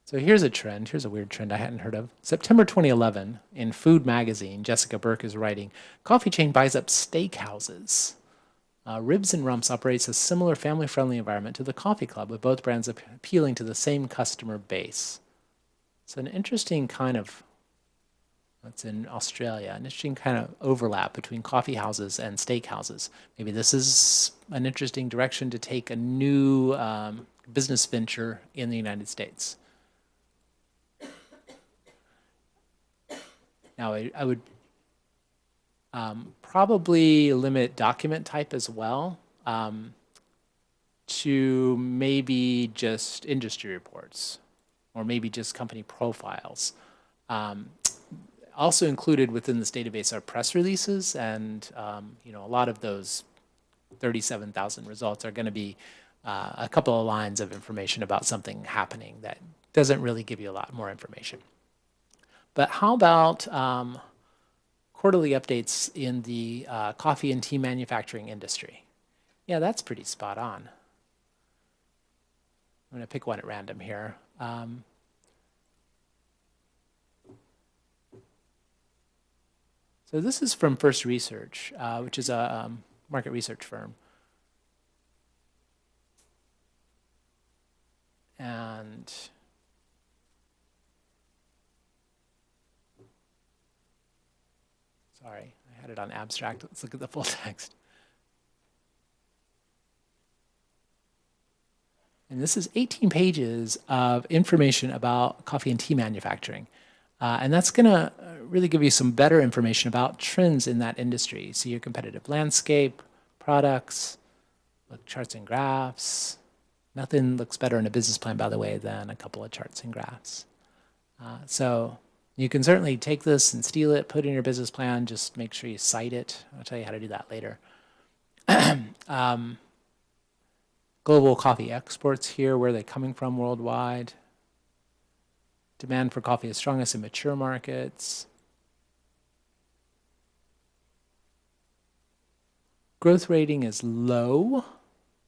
[SPEAKER 2] So here's a trend. Here's a weird trend I hadn't heard of. September 2011, in Food Magazine, Jessica Burke is writing, coffee chain buys up steakhouses. Ribs and Rumps operates a similar family-friendly environment to the coffee club, with both brands appealing to the same customer base. It's an interesting kind of, that's in Australia, an interesting kind of overlap between coffee houses and steakhouses. Maybe this is an interesting direction to take a new business venture in the United States. Now, I would probably limit document type as well. to maybe just industry reports or maybe just company profiles. Also included within this database are press releases, and a lot of those 37,000 results are going to be a couple of lines of information about something happening that doesn't really give you a lot more information. But how about quarterly updates in the coffee and tea manufacturing industry? Yeah, that's pretty spot on. I'm going to pick one at random here. So this is from First Research, which is a market research firm. And sorry, I had it on abstract. Let's look at the full text. And this is 18 pages of information about coffee and tea manufacturing. And that's going to really give you some better information about trends in that industry. See your competitive landscape, products, look, charts and graphs. Nothing looks better in a business plan, by the way, than a couple of charts and graphs. So you can certainly take this and steal it, put it in your business plan, just make sure you cite it. I'll tell you how to do that later. Global coffee exports here, where are they coming from worldwide? Demand for coffee is strongest in mature markets. Growth rating is low,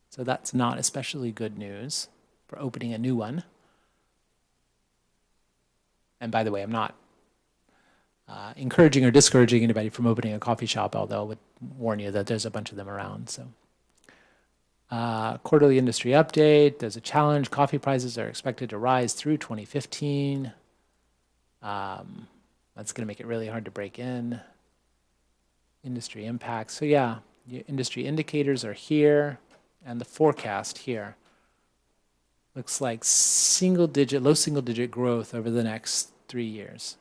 [SPEAKER 2] so that's not especially good news for opening a new one. And by the way, I'm not encouraging or discouraging anybody from opening a coffee shop, although I would warn you that there's a bunch of them around. So, quarterly industry update, there's a challenge. Coffee prices are expected to rise through 2015. That's going to make it really hard to break in. Industry impacts. So yeah, your industry indicators are here, and the forecast here. Looks like low single digit growth over the next 3 years.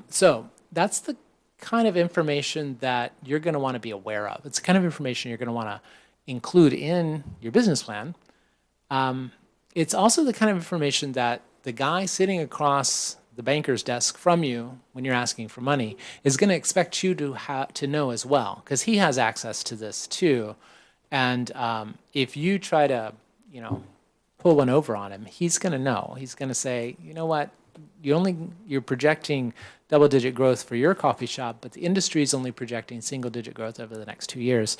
[SPEAKER 2] So that's the kind of information that you're going to want to be aware of. It's the kind of information you're going to want to include in your business plan. It's also the kind of information that the guy sitting across the banker's desk from you when you're asking for money is going to expect you to know as well, because he has access to this too. And if you try to, pull one over on him, he's going to know. He's going to say, you know what, you're projecting double-digit growth for your coffee shop, but the industry is only projecting single-digit growth over the next 2 years.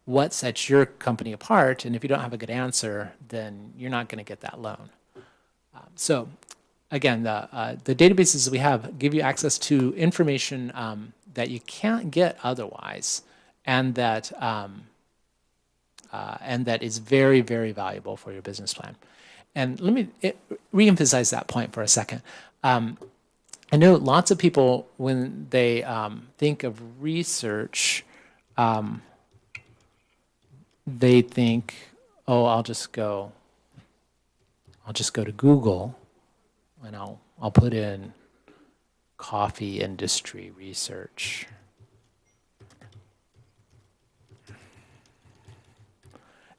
[SPEAKER 2] What sets your company apart? And if you don't have a good answer, then you're not going to get that loan. So, again, the databases we have give you access to information that you can't get otherwise, and that is very, very valuable for your business plan. And let me reemphasize that point for a second. I know lots of people, when they think of research, they think, oh, I'll just go to Google and I'll put in coffee industry research.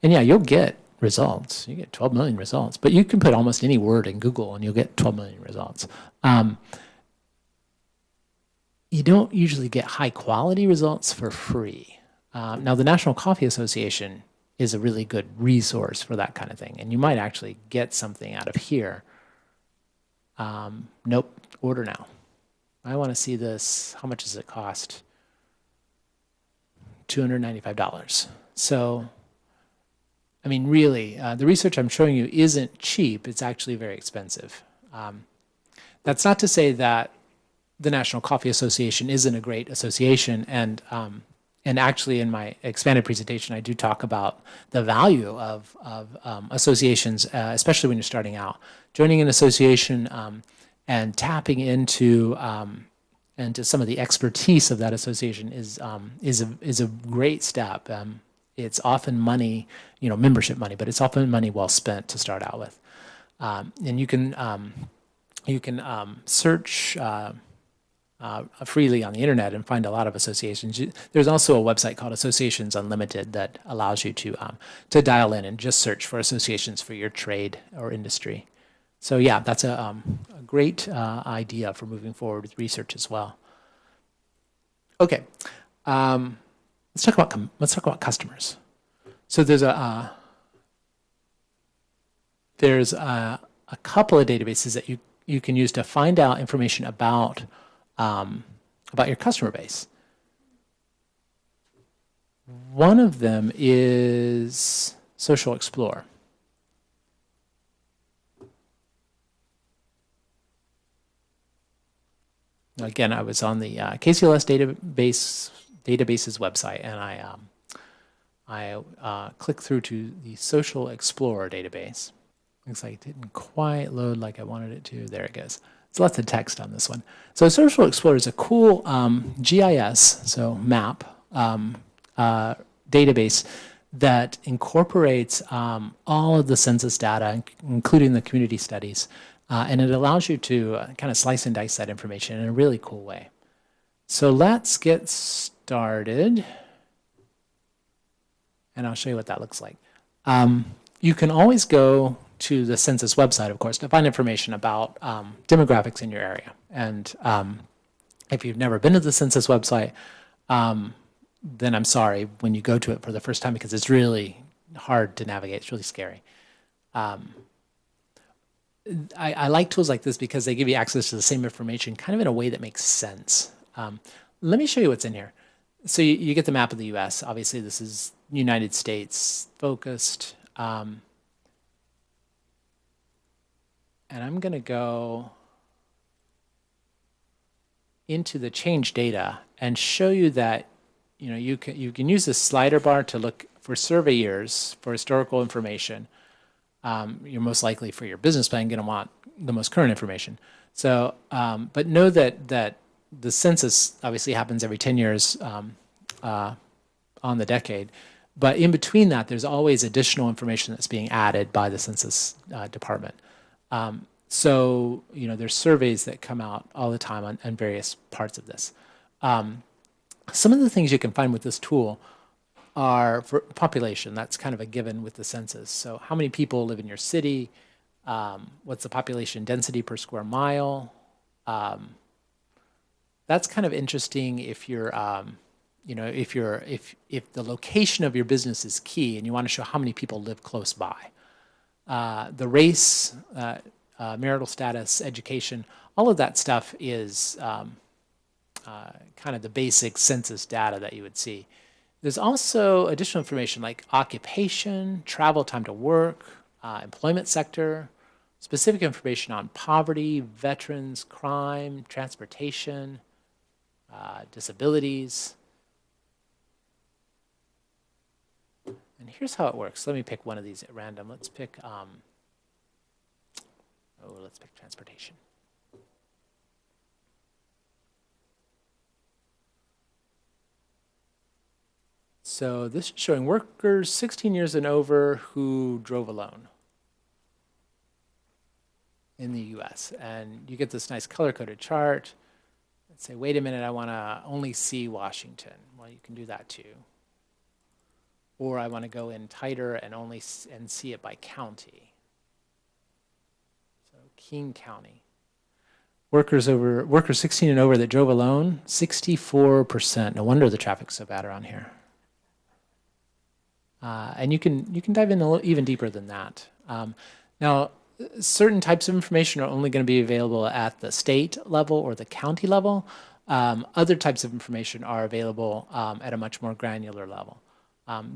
[SPEAKER 2] And yeah, you'll get results. You get 12 million results, but you can put almost any word in Google and you'll get 12 million results. You don't usually get high quality results for free. Now, the National Coffee Association is a really good resource for that kind of thing, and you might actually get something out of here. Nope, order now. I want to see this. How much does it cost? $295. So, I mean, really, the research I'm showing you isn't cheap. It's actually very expensive. That's not to say that the National Coffee Association isn't a great association, and actually in my expanded presentation, I do talk about the value of associations, especially when you're starting out. Joining an association and tapping into some of the expertise of that association is a great step. It's often money, membership money, but it's often money well spent to start out with. And you can search freely on the internet and find a lot of associations. There's also a website called Associations Unlimited that allows you to dial in and just search for associations for your trade or industry. So yeah, that's a great idea for moving forward with research as well. Okay, let's talk about customers. So there's a couple of databases that you can use to find out information about your customer base. One of them is Social Explorer. Again, I was on the KCLS database's website, and I clicked through to the Social Explorer database. Looks like it didn't quite load like I wanted it to. There it goes. There's lots of text on this one. So Social Explorer is a cool GIS, so map, database that incorporates all of the census data, including the community studies, and it allows you to kind of slice and dice that information in a really cool way. So let's get started, and I'll show you what that looks like. You can always go to the census website, of course, to find information about demographics in your area. And if you've never been to the census website, then I'm sorry when you go to it for the first time, because it's really hard to navigate. It's really scary. I like tools like this because they give you access to the same information kind of in a way that makes sense. Let me show you what's in here. So you get the map of the US. Obviously, this is United States focused. And I'm going to go into the change data and show you that you can use this slider bar to look for survey years for historical information. You're most likely for your business plan going to want the most current information. So, but know that the census obviously happens every 10 years on the decade. But in between that, there's always additional information that's being added by the census department. So, there's surveys that come out all the time on various parts of this. Some of the things you can find with this tool are for population. That's kind of a given with the census. So how many people live in your city? What's the population density per square mile? That's kind of interesting if you're, if the location of your business is key and you want to show how many people live close by. The race, marital status, education, all of that stuff is kind of the basic census data that you would see. There's also additional information like occupation, travel time to work, employment sector, specific information on poverty, veterans, crime, transportation, disabilities. And here's how it works. Let me pick one of these at random. Let's pick transportation. So this is showing workers 16 years and over who drove alone in the US. And you get this nice color-coded chart. Let's say, wait a minute, I want to only see Washington. Well, you can do that too. Or I want to go in tighter and see it by county. So King County. Workers 16 and over that drove alone, 64%. No wonder the traffic's so bad around here. And you can dive in a little even deeper than that. Now, certain types of information are only going to be available at the state level or the county level. Other types of information are available at a much more granular level.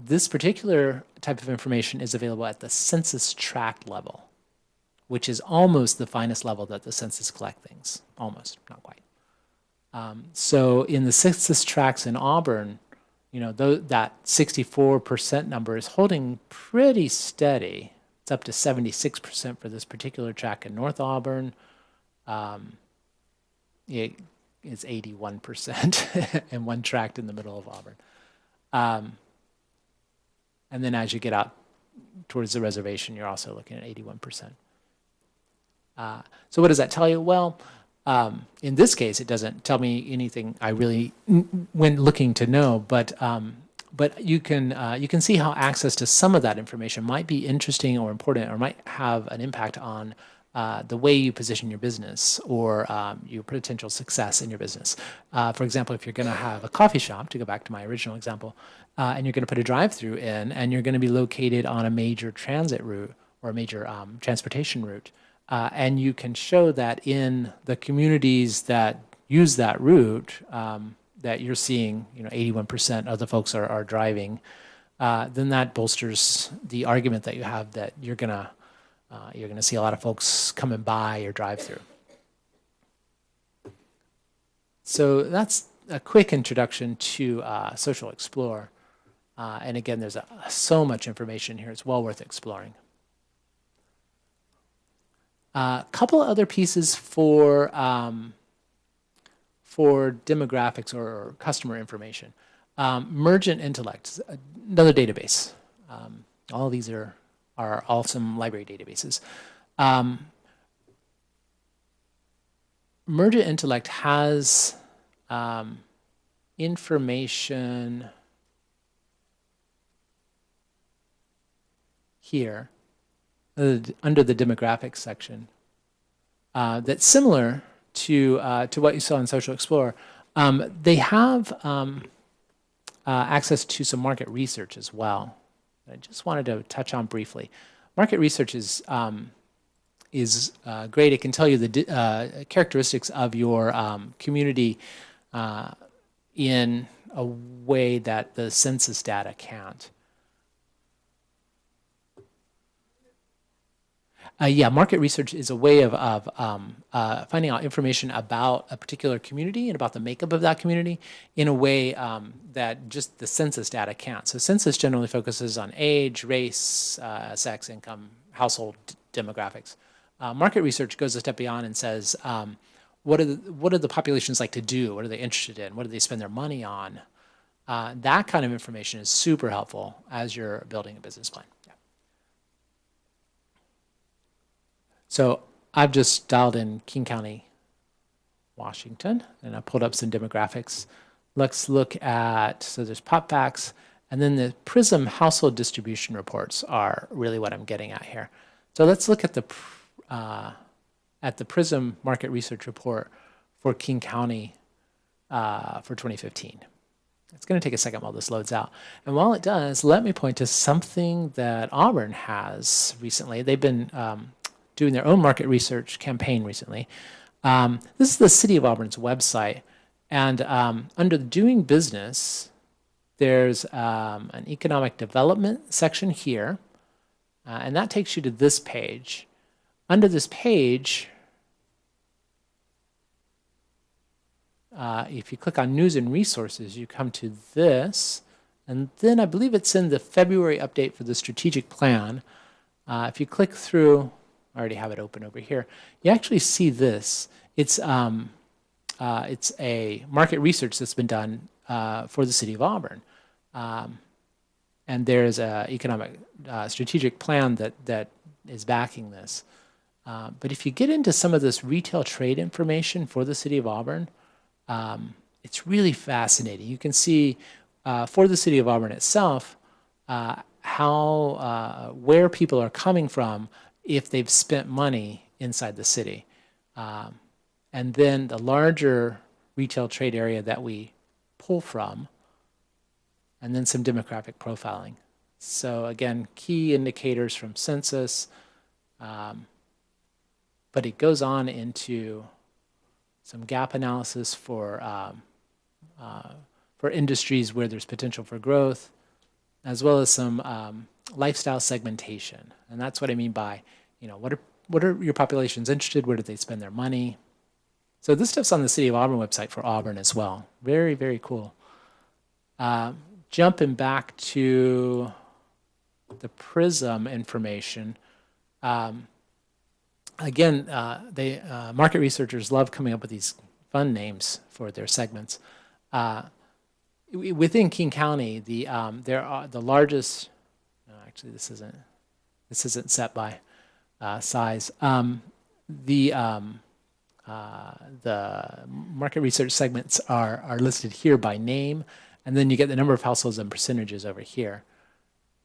[SPEAKER 2] This particular type of information is available at the census tract level, which is almost the finest level that the census collect things. Almost, not quite. So in the census tracts in Auburn, that 64% number is holding pretty steady. It's up to 76% for this particular tract in North Auburn. It is 81% in one tract in the middle of Auburn. And then as you get out towards the reservation, you're also looking at 81%. So what does that tell you? Well, In this case, it doesn't tell me anything I really went looking to know, but you can see how access to some of that information might be interesting or important, or might have an impact on the way you position your business, or your potential success in your business. For example, if you're going to have a coffee shop, to go back to my original example, and you're going to put a drive-through in, and you're going to be located on a major transit route or a major transportation route, and you can show that in the communities that use that route, that you're seeing, 81% of the folks are driving, then that bolsters the argument that you have that you're gonna see a lot of folks coming by your drive-through. So that's a quick introduction to Social Explorer. And again, there's so much information here. It's well worth exploring. A couple other pieces for demographics or customer information. Mergent Intellect, another database. All of these are awesome library databases. Mergent Intellect has information here under the demographics section that's similar to what you saw in Social Explorer. They have access to some market research as well. I just wanted to touch on briefly. Market research is great. It can tell you the characteristics of your community in a way that the census data can't. Market research is a way of finding out information about a particular community and about the makeup of that community in a way that just the census data can't. So census generally focuses on age, race, sex, income, household demographics. Market research goes a step beyond and says, what do the populations like to do? What are they interested in? What do they spend their money on? That kind of information is super helpful as you're building a business plan. So I've just dialed in King County, Washington, and I pulled up some demographics. Let's look at, so there's pop facts, and then the PRISM household distribution reports are really what I'm getting at here. So let's look at the PRISM market research report for King County for 2015. It's going to take a second while this loads out. And while it does, let me point to something that Auburn has recently. They've been doing their own market research campaign recently. This is the City of Auburn's website. And under the Doing Business, there's an economic development section here. And that takes you to this page. Under this page, if you click on News and Resources, you come to this. And then I believe it's in the February update for the strategic plan. If you click through, I already have it open over here. You actually see this. It's a market research that's been done for the City of Auburn. And there's an economic strategic plan that is backing this. But if you get into some of this retail trade information for the City of Auburn, it's really fascinating. You can see for the City of Auburn itself where people are coming from if they've spent money inside the city. And then the larger retail trade area that we pull from, and then some demographic profiling. So again, key indicators from census, but it goes on into some gap analysis for industries where there's potential for growth, as well as some lifestyle segmentation. And that's what I mean by, what are your populations interested? Where do they spend their money? So this stuff's on the City of Auburn website for Auburn as well. Very, very cool. Jumping back to the PRISM information. Again, market researchers love coming up with these fun names for their segments. Within King County, there are the largest. No, actually, this isn't set by size. The the market research segments are listed here by name, and then you get the number of households and percentages over here.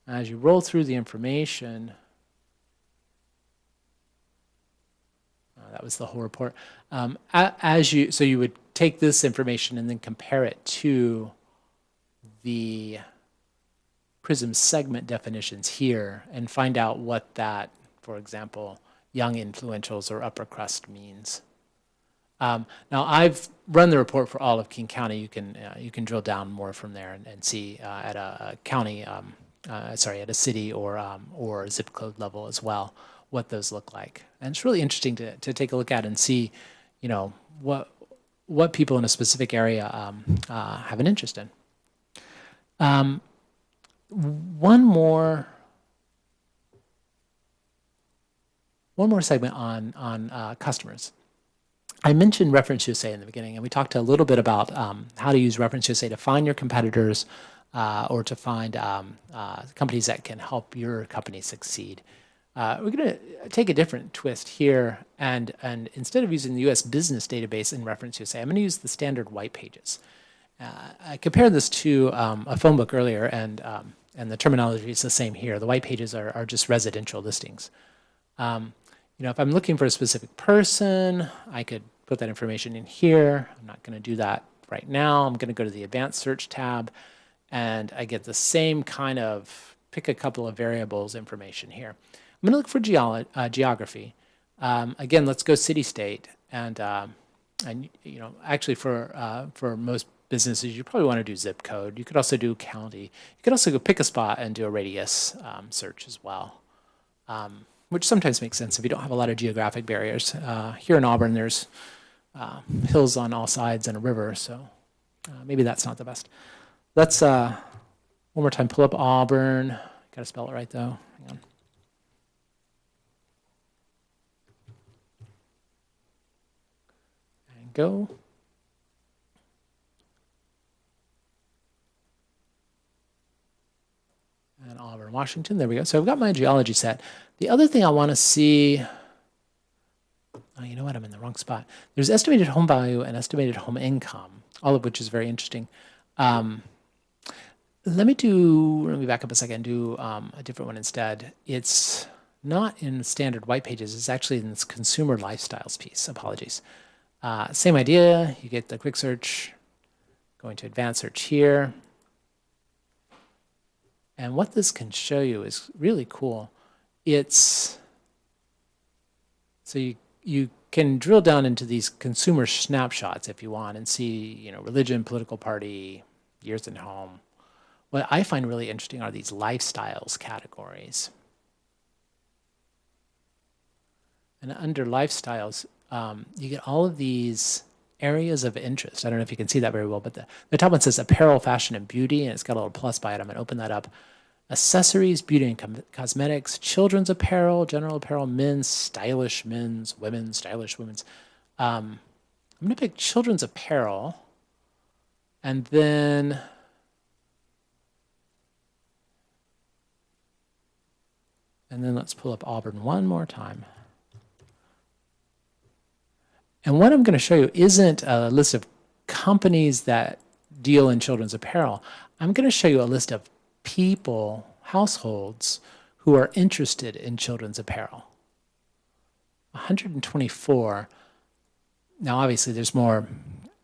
[SPEAKER 2] As you roll through the information, that was the whole report. So you would take this information and then compare it to the PRISM segment definitions here and find out what that, for example, young influentials or upper crust means. Now I've run the report for all of King County. You can drill down more from there and see at a county, at a city or zip code level as well what those look like. And it's really interesting to take a look at and see, what people in a specific area have an interest in. One more segment on customers. I mentioned Reference USA in the beginning, and we talked a little bit about how to use Reference USA to find your competitors or to find companies that can help your company succeed. We're going to take a different twist here, and instead of using the U.S. business database in Reference USA, I'm going to use the standard white pages. I compared this to a phone book earlier, and the terminology is the same here. The white pages are just residential listings. If I'm looking for a specific person, I could put that information in here. I'm not going to do that right now. I'm going to go to the Advanced Search tab, and I get the same kind of pick a couple of variables information here. I'm going to look for geography. Again, let's go city-state, and actually for most businesses, you probably want to do zip code. You could also do county. You could also go pick a spot and do a radius search as well, which sometimes makes sense if you don't have a lot of geographic barriers. Here in Auburn, there's hills on all sides and a river, so maybe that's not the best. Let's, one more time, pull up Auburn. Got to spell it right, though. Hang on. And go. And Auburn, Washington. There we go. So I've got my geology set. The other thing I want to see, oh, you know what? I'm in the wrong spot. There's estimated home value and estimated home income, all of which is very interesting. Let me back up a second and do a different one instead. It's not in standard white pages. It's actually in this consumer lifestyles piece. Apologies. Same idea. You get the quick search, going to advanced search here. And what this can show you is really cool. So you can drill down into these consumer snapshots if you want and see, religion, political party, years in home. What I find really interesting are these lifestyles categories. And under lifestyles, you get all of these areas of interest. I don't know if you can see that very well, but the top one says apparel, fashion, and beauty, and it's got a little plus by it. I'm going to open that up. Accessories, beauty and cosmetics, children's apparel, general apparel, men's, stylish men's, women's, stylish women's. I'm going to pick children's apparel, and then let's pull up Auburn one more time. And what I'm going to show you isn't a list of companies that deal in children's apparel. I'm going to show you a list of people, households, who are interested in children's apparel. 124. Now, obviously, there's more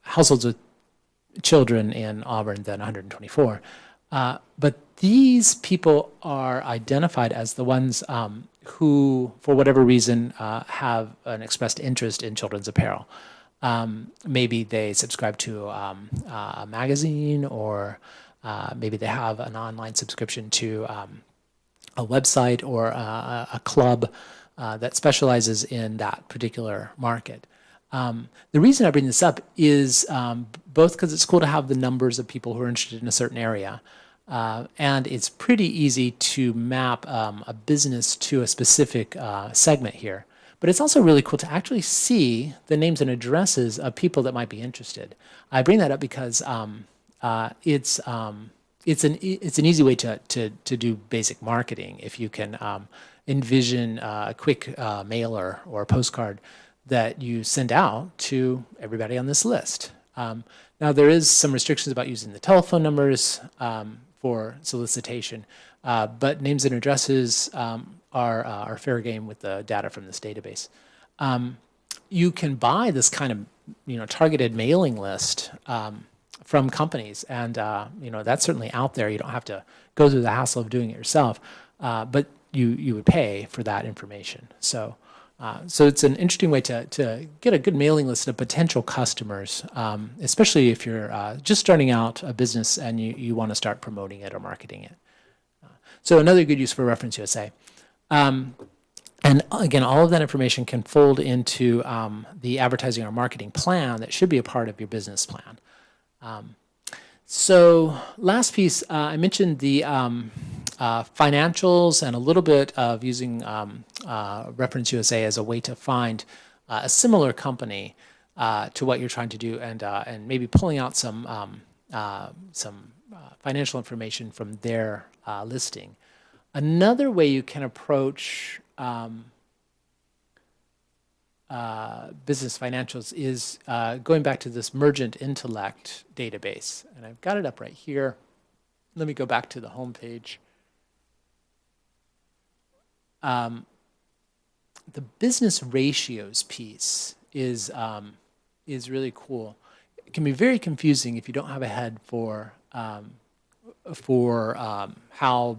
[SPEAKER 2] households with children in Auburn than 124. But these people are identified as the ones who, for whatever reason, have an expressed interest in children's apparel. Maybe they subscribe to a magazine, or maybe they have an online subscription to a website or a club that specializes in that particular market. The reason I bring this up is both because it's cool to have the numbers of people who are interested in a certain area, and it's pretty easy to map a business to a specific segment here. But it's also really cool to actually see the names and addresses of people that might be interested. I bring that up because it's an easy way to do basic marketing if you can envision a quick mailer or a postcard that you send out to everybody on this list. Now, there is some restrictions about using the telephone numbers for solicitation, but names and addresses are fair game with the data from this database. You can buy this kind of targeted mailing list from companies, and that's certainly out there. You don't have to go through the hassle of doing it yourself, but you would pay for that information. So it's an interesting way to get a good mailing list of potential customers, especially if you're just starting out a business and you want to start promoting it or marketing it. So another good use for Reference USA. And again, all of that information can fold into the advertising or marketing plan that should be a part of your business plan. So last piece, I mentioned the financials and a little bit of using Reference USA as a way to find a similar company to what you're trying to do, and maybe pulling out some financial information from their listing. Another way you can approach business financials is going back to this Mergent Intellect database. And I've got it up right here. Let me go back to the home page. The business ratios piece is really cool. It can be very confusing if you don't have a head for how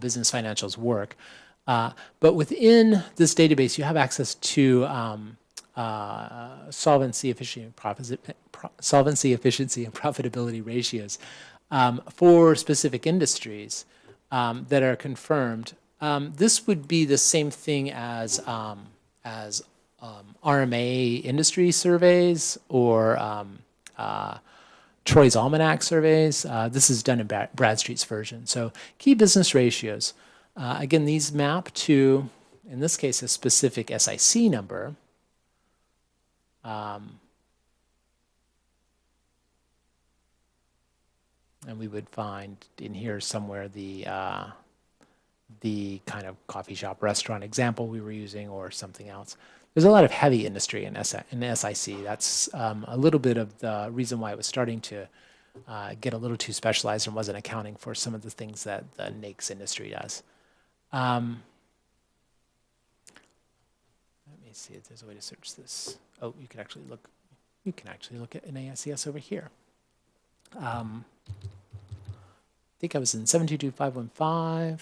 [SPEAKER 2] business financials work. But within this database, you have access to solvency, efficiency, and profitability ratios for specific industries that are confirmed. This would be the same thing as RMA industry surveys or Troy's Almanac surveys. This is done in Bradstreet's version. So key business ratios. Again, these map to, in this case, a specific SIC number. And we would find in here somewhere the kind of coffee shop restaurant example we were using or something else. There's a lot of heavy industry in SIC. That's a little bit of the reason why it was starting to get a little too specialized and wasn't accounting for some of the things that the NAICS industry does. Let me see if there's a way to search this. Oh, you can actually look at NAICS over here. I think I was in 722515.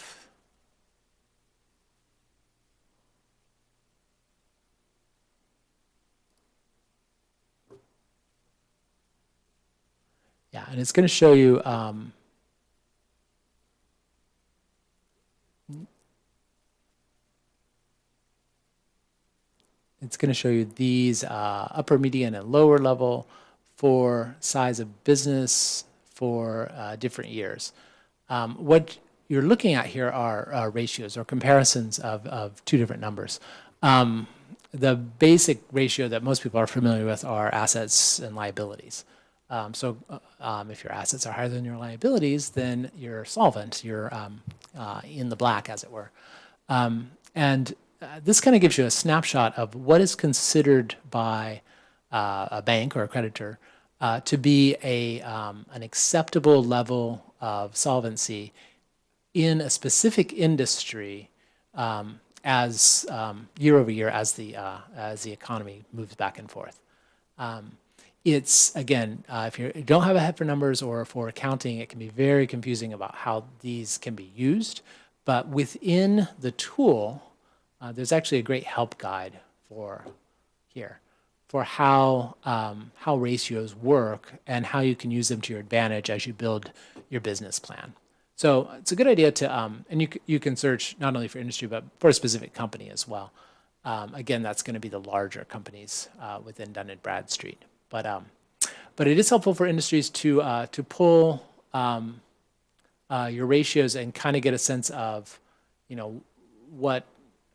[SPEAKER 2] Yeah, and it's going to show you these upper, median, and lower level for size of business for different years. What you're looking at here are ratios or comparisons of two different numbers. The basic ratio that most people are familiar with are assets and liabilities. So if your assets are higher than your liabilities, then you're solvent. You're in the black, as it were. And this kind of gives you a snapshot of what is considered by a bank or a creditor to be an acceptable level of solvency in a specific industry as year over year as the economy moves back and forth. It's, again, if you don't have a head for numbers or for accounting, it can be very confusing about how these can be used. But within the tool, there's actually a great help guide for how ratios work and how you can use them to your advantage as you build your business plan. So it's a good idea to, and you can search not only for industry, but for a specific company as well. Again, that's going to be the larger companies within Dun & Bradstreet. But it is helpful for industries to pull your ratios and kind of get a sense of, what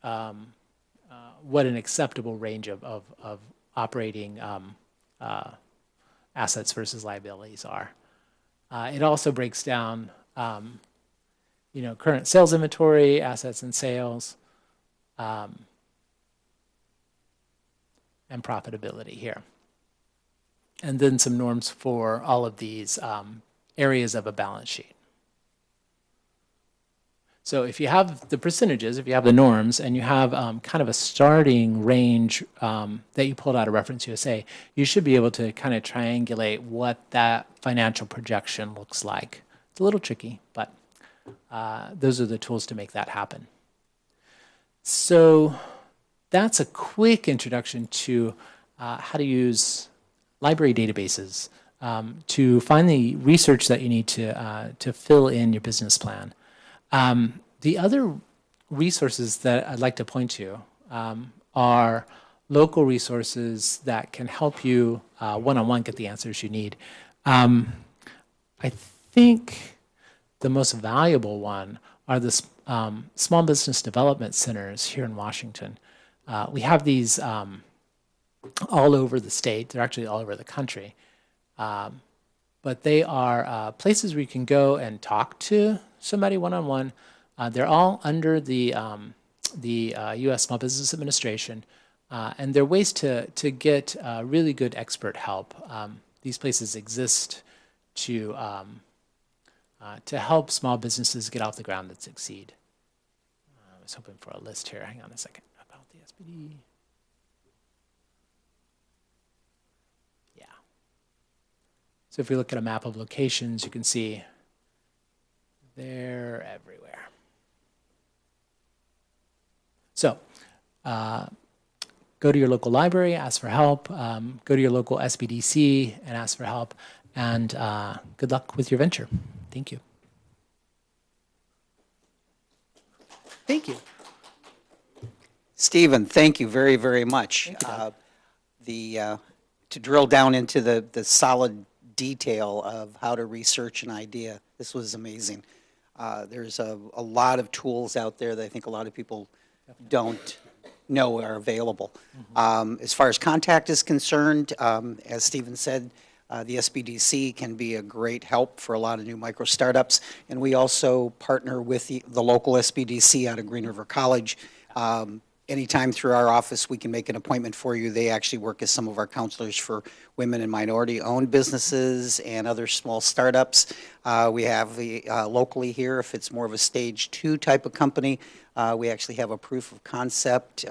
[SPEAKER 2] an acceptable range of operating assets versus liabilities are. It also breaks down, current sales inventory, assets and sales. and profitability here. And then some norms for all of these areas of a balance sheet. So if you have the percentages, if you have the norms, and you have kind of a starting range that you pulled out of Reference USA, you should be able to kind of triangulate what that financial projection looks like. It's a little tricky, but those are the tools to make that happen. So that's a quick introduction to how to use library databases to find the research that you need to fill in your business plan. The other resources that I'd like to point to are local resources that can help you one-on-one get the answers you need. I think the most valuable one are the small business development centers here in Washington. We have these all over the state. They're actually all over the country. But they are places where you can go and talk to somebody one-on-one. They're all under the U.S. Small Business Administration, and they're ways to get really good expert help. These places exist to help small businesses get off the ground and succeed. I was hoping for a list here. Hang on a second. About the SPD. Yeah. So if we look at a map of locations, you can see they're everywhere. So go to your local library, ask for help. Go to your local SBDC and ask for help. And good luck with your venture. Thank you. Thank you.
[SPEAKER 1] Stephen, thank you very, very much. To drill down into the solid detail of how to research an idea, this was amazing. There's a lot of tools out there that I think a lot of people don't know are available. As far as contact is concerned, as Stephen said, the SBDC can be a great help for a lot of new micro startups, and we also partner with the local SBDC out of Green River College. Anytime through our office, we can make an appointment for you. They actually work as some of our counselors for women and minority-owned businesses and other small startups. We have locally here, if it's more of a stage 2 type of company, we actually have a proof of concept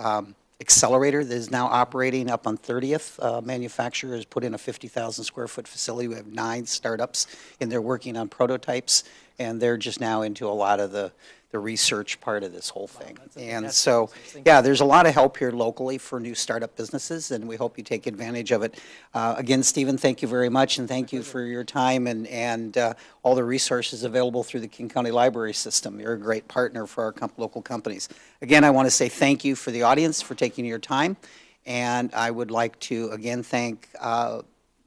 [SPEAKER 1] accelerator that is now operating up on 30th. Manufacturer has put in a 50,000 square foot facility. We have 9 startups, and they're working on prototypes, and they're just now into a lot of the research part of this whole thing. And so, yeah, there's a lot of help here locally for new startup businesses, and we hope you take advantage of it. Again, Stephen, thank you very much, and thank you for your time and all the resources available through the King County Library System. You're a great partner for our local companies. Again, I want to say thank you for the audience for taking your time, and I would like to again thank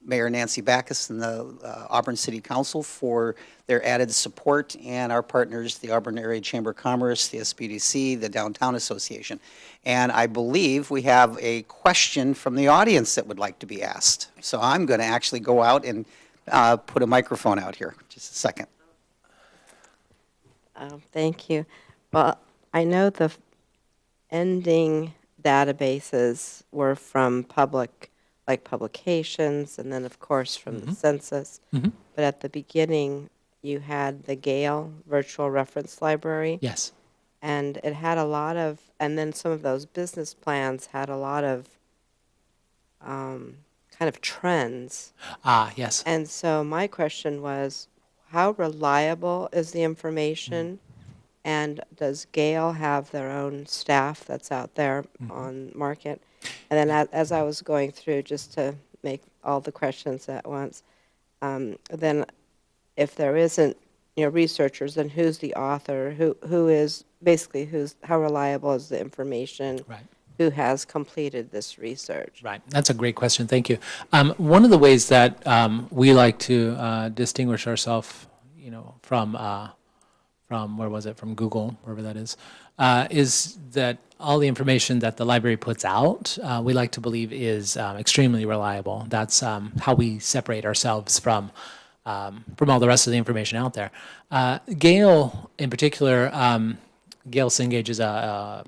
[SPEAKER 1] Mayor Nancy Backus and the Auburn City Council for their added support, and our partners, the Auburn Area Chamber of Commerce, the SBDC, the Downtown Association. And I believe we have a question from the audience that would like to be asked. So I'm going to actually go out and put a microphone out here. Just a second.
[SPEAKER 3] Thank you. Well, I know the ending databases were from public, like publications, and then, of course, from the census. But at the beginning, you had the Gale Virtual Reference Library.
[SPEAKER 2] Yes.
[SPEAKER 3] And it had a lot of, and then some of those business plans had a lot of kind of trends.
[SPEAKER 2] Yes.
[SPEAKER 3] And so my question was, how reliable is the information? And does Gale have their own staff that's out there on market? And then as I was going through, just to make all the questions at once, then if there isn't, researchers, then who's the author? Who is basically how reliable is the information?
[SPEAKER 2] Right.
[SPEAKER 3] Who has completed this research?
[SPEAKER 2] Right. That's a great question. Thank you. One of the ways that we like to distinguish ourselves, from where was it? From Google, wherever that is that all the information that the library puts out, we like to believe is extremely reliable. That's how we separate ourselves from all the rest of the information out there. Gale, in particular, Gale Cengage is a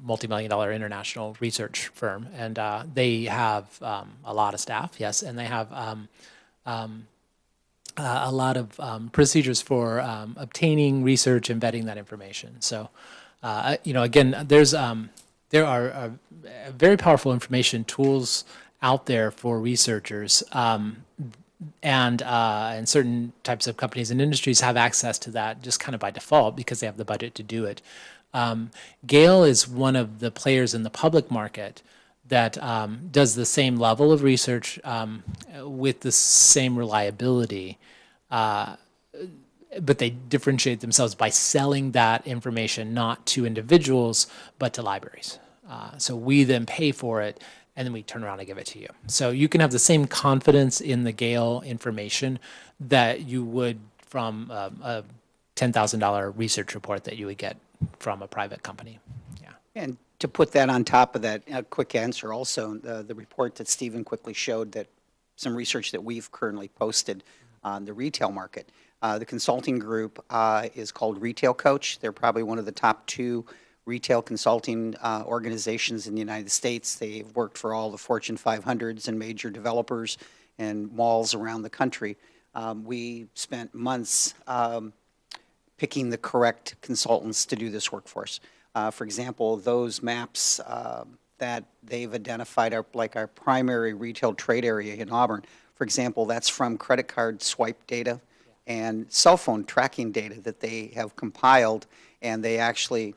[SPEAKER 2] multi-million-dollar international research firm, and they have a lot of staff, yes, and they have a lot of procedures for obtaining research and vetting that information. So, again, there are very powerful information tools out there for researchers, and certain types of companies and industries have access to that just kind of by default because they have the budget to do it. Gale is one of the players in the public market that does the same level of research with the same reliability, but they differentiate themselves by selling that information not to individuals but to libraries. So we then pay for it, and then we turn around and give it to you. So you can have the same confidence in the Gale information that you would from a $10,000 research report that you would get from a private company. Yeah.
[SPEAKER 1] And to put that on top of that, a quick answer also, the report that Stephen quickly showed, that some research that we've currently posted on the retail market. The consulting group is called Retail Coach. They're probably one of the top 2 retail consulting organizations in the United States. They've worked for all the Fortune 500s and major developers and malls around the country. We spent months picking the correct consultants to do this work for us. For example, those maps that they've identified are like our primary retail trade area in Auburn. For example, that's from credit card swipe data and cell phone tracking data that they have compiled, and they actually,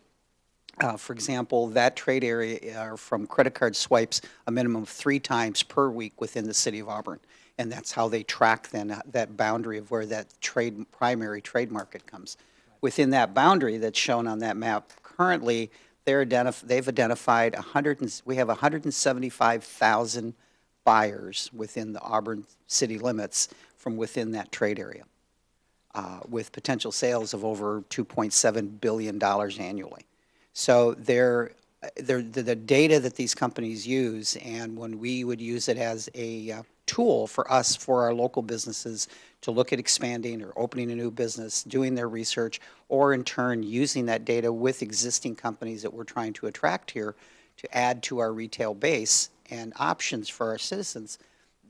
[SPEAKER 1] for example, that trade area are from credit card swipes a minimum of 3 times per week within the city of Auburn. And that's how they track then that boundary of where that primary trade market comes. Within that boundary that's shown on that map, currently they've identified we have 175,000 buyers within the Auburn city limits from within that trade area, with potential sales of over $2.7 billion annually. So the data that these companies use, and when we would use it as a tool for our local businesses to look at expanding or opening a new business, doing their research, or in turn using that data with existing companies that we're trying to attract here to add to our retail base and options for our citizens,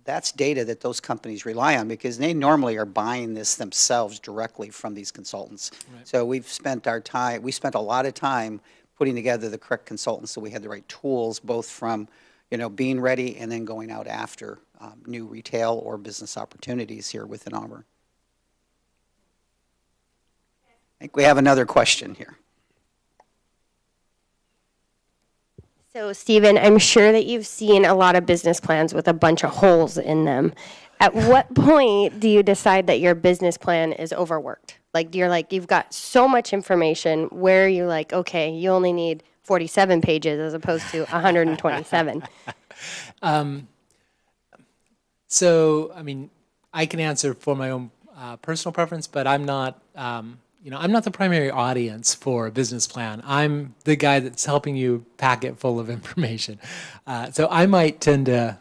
[SPEAKER 1] that's data that those companies rely on because they normally are buying this themselves directly from these consultants. Right. So we spent a lot of time putting together the correct consultants so we had the right tools, both from being ready and then going out after new retail or business opportunities here within Auburn. I think we have another question here.
[SPEAKER 4] So, Stephen, I'm sure that you've seen a lot of business plans with a bunch of holes in them. At what point do you decide that your business plan is overworked? Like, you've got so much information where you're like, okay, you only need 47 pages as opposed to 127.
[SPEAKER 2] So, I can answer for my own personal preference, but I'm not, I'm not the primary audience for a business plan. I'm the guy that's helping you pack it full of information. So I might tend to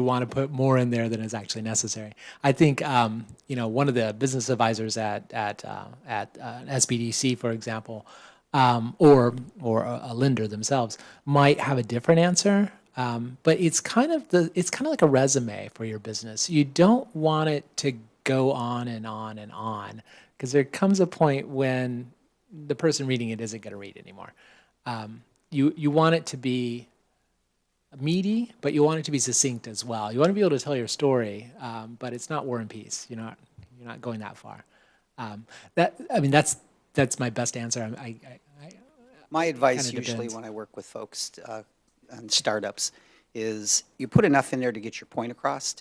[SPEAKER 2] want to put more in there than is actually necessary. I think, one of the business advisors at SBDC, for example, or a lender themselves might have a different answer. But it's kind of like a resume for your business. You don't want it to go on and on and on, because there comes a point when the person reading it isn't going to read anymore. You want it to be meaty, but you want it to be succinct as well. You want to be able to tell your story, but it's not War and Peace. You're not going that far. That's my best answer.
[SPEAKER 1] My advice usually when I work with folks on startups is you put enough in there to get your point across,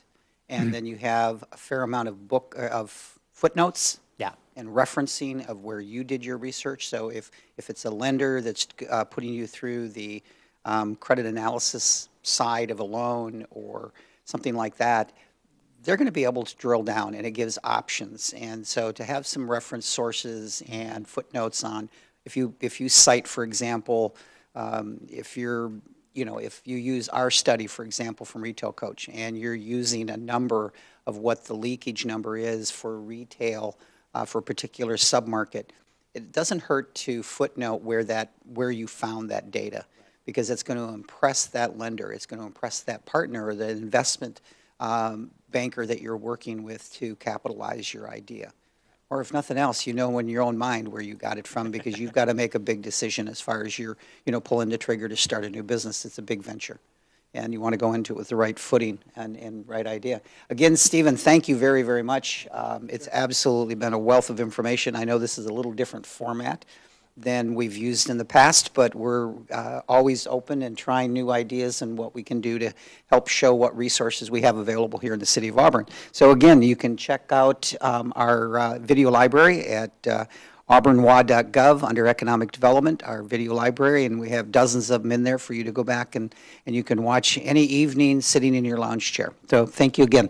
[SPEAKER 1] and then you have a fair amount of footnotes.
[SPEAKER 2] Yeah.
[SPEAKER 1] And referencing of where you did your research. So if it's a lender that's putting you through the credit analysis side of a loan or something like that, they're going to be able to drill down, and it gives options. And so to have some reference sources and footnotes on, if you cite, for example, if you use our study, for example, from Retail Coach, and you're using a number of what the leakage number is for retail for a particular submarket, it doesn't hurt to footnote where you found that data, because it's going to impress that lender, it's going to impress that partner or the investment banker that you're working with to capitalize your idea. Or if nothing else, you know in your own mind where you got it from, because you've got to make a big decision as far as you're, pulling the trigger to start a new business. It's a big venture, and you want to go into it with the right footing and right idea. Again, Stephen, thank you very, very much. It's absolutely been a wealth of information. I know this is a little different format than we've used in the past, but we're always open and trying new ideas and what we can do to help show what resources we have available here in the city of Auburn. So again, you can check out our video library at auburnwa.gov under economic development, our video library, and we have dozens of them in there for you to go back and you can watch any evening sitting in your lounge chair. So thank you again.